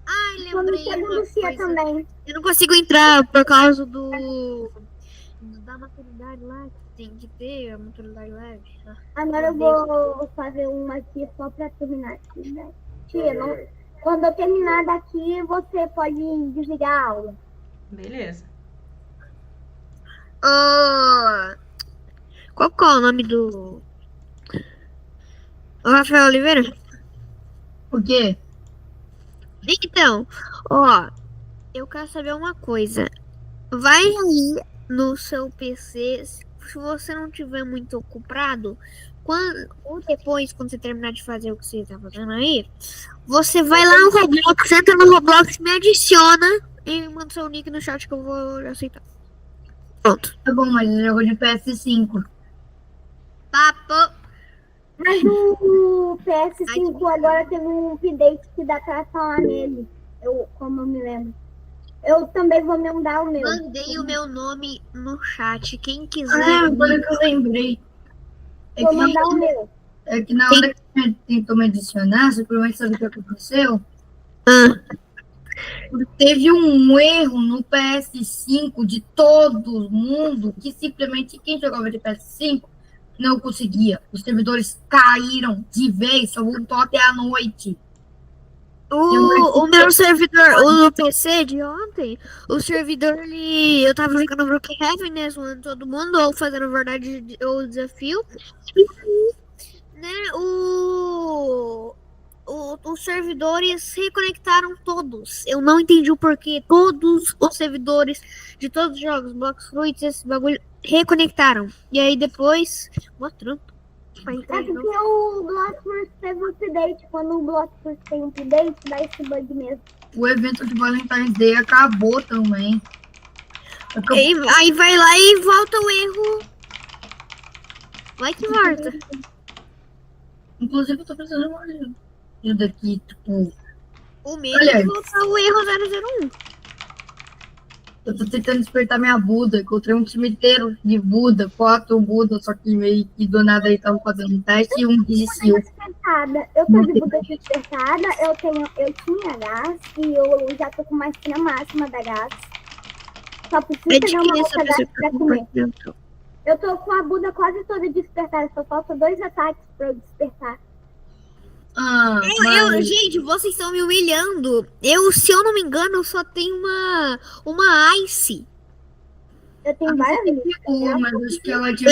Ai, Tô no lembrei segundo uma CIA coisa. também. Eu não consigo entrar por causa da maturidade lá, que tem que ter a maturidade leve. Agora eu vou fazer uma aqui só pra terminar aqui, né? Tia, quando eu terminar daqui, você pode desligar a aula. Beleza. Qual que é o nome do... O Rafael Oliveira? Por quê? Então, ó, eu quero saber uma coisa. Vai aí no seu PC, se você não tiver muito ocupado, ou depois, quando você terminar de fazer o que você tá fazendo aí, você vai lá no Roblox, entra no Roblox, me adiciona e manda seu nick no chat que eu vou aceitar. Pronto. Tá bom, mas eu jogo de PS5. Papo. Mas o PS5 agora teve um update que dá pra falar nele. Como eu me lembro. Eu também vou mandar o meu. Mandei o meu nome no chat. Quem quiser. Agora que eu lembrei. Vou mandar o meu. É que na hora que você tentou me adicionar, simplesmente sabe o que aconteceu? Teve um erro no PS5 de todo mundo que simplesmente quem jogava de PS5 não conseguia. Os servidores caíram de vez, só voltou até a noite. O meu servidor, o PC de ontem, o servidor, eu tava jogando Brook Heaven, né, zoando todo mundo, ou fazendo verdade o desafio, né, os servidores reconectaram todos. Eu não entendi o porquê. Todos os servidores de todos os jogos, Blox Fruits, esse bagulho, reconectaram. E aí depois, uma trampa. É porque o Blockfruit teve um update. Quando o Blockfruit tem um update, dá esse bug mesmo. O evento de Valentine's Day acabou também. Aí vai lá e volta o erro. Vai que volta. Inclusive, eu tô precisando de uma ajuda aqui, tipo... O medo é de voltar o erro 001. Eu tô tentando despertar minha Buda. Encontrei um cemitério de Buda, 4 Buda, só que meio que do nada aí tava fazendo um teste e um desistiu. Eu tô de Buda despertada, eu tinha gás e eu já tô com uma esquina máxima da gás. Só preciso pegar uma outra gás pra comer. Eu tô com a Buda quase toda despertada, só falta 2 ataques pra eu despertar. Gente, vocês estão me humilhando. Se eu não me engano, eu só tenho uma Ice. Eu tenho várias. Mas acho que ela tinha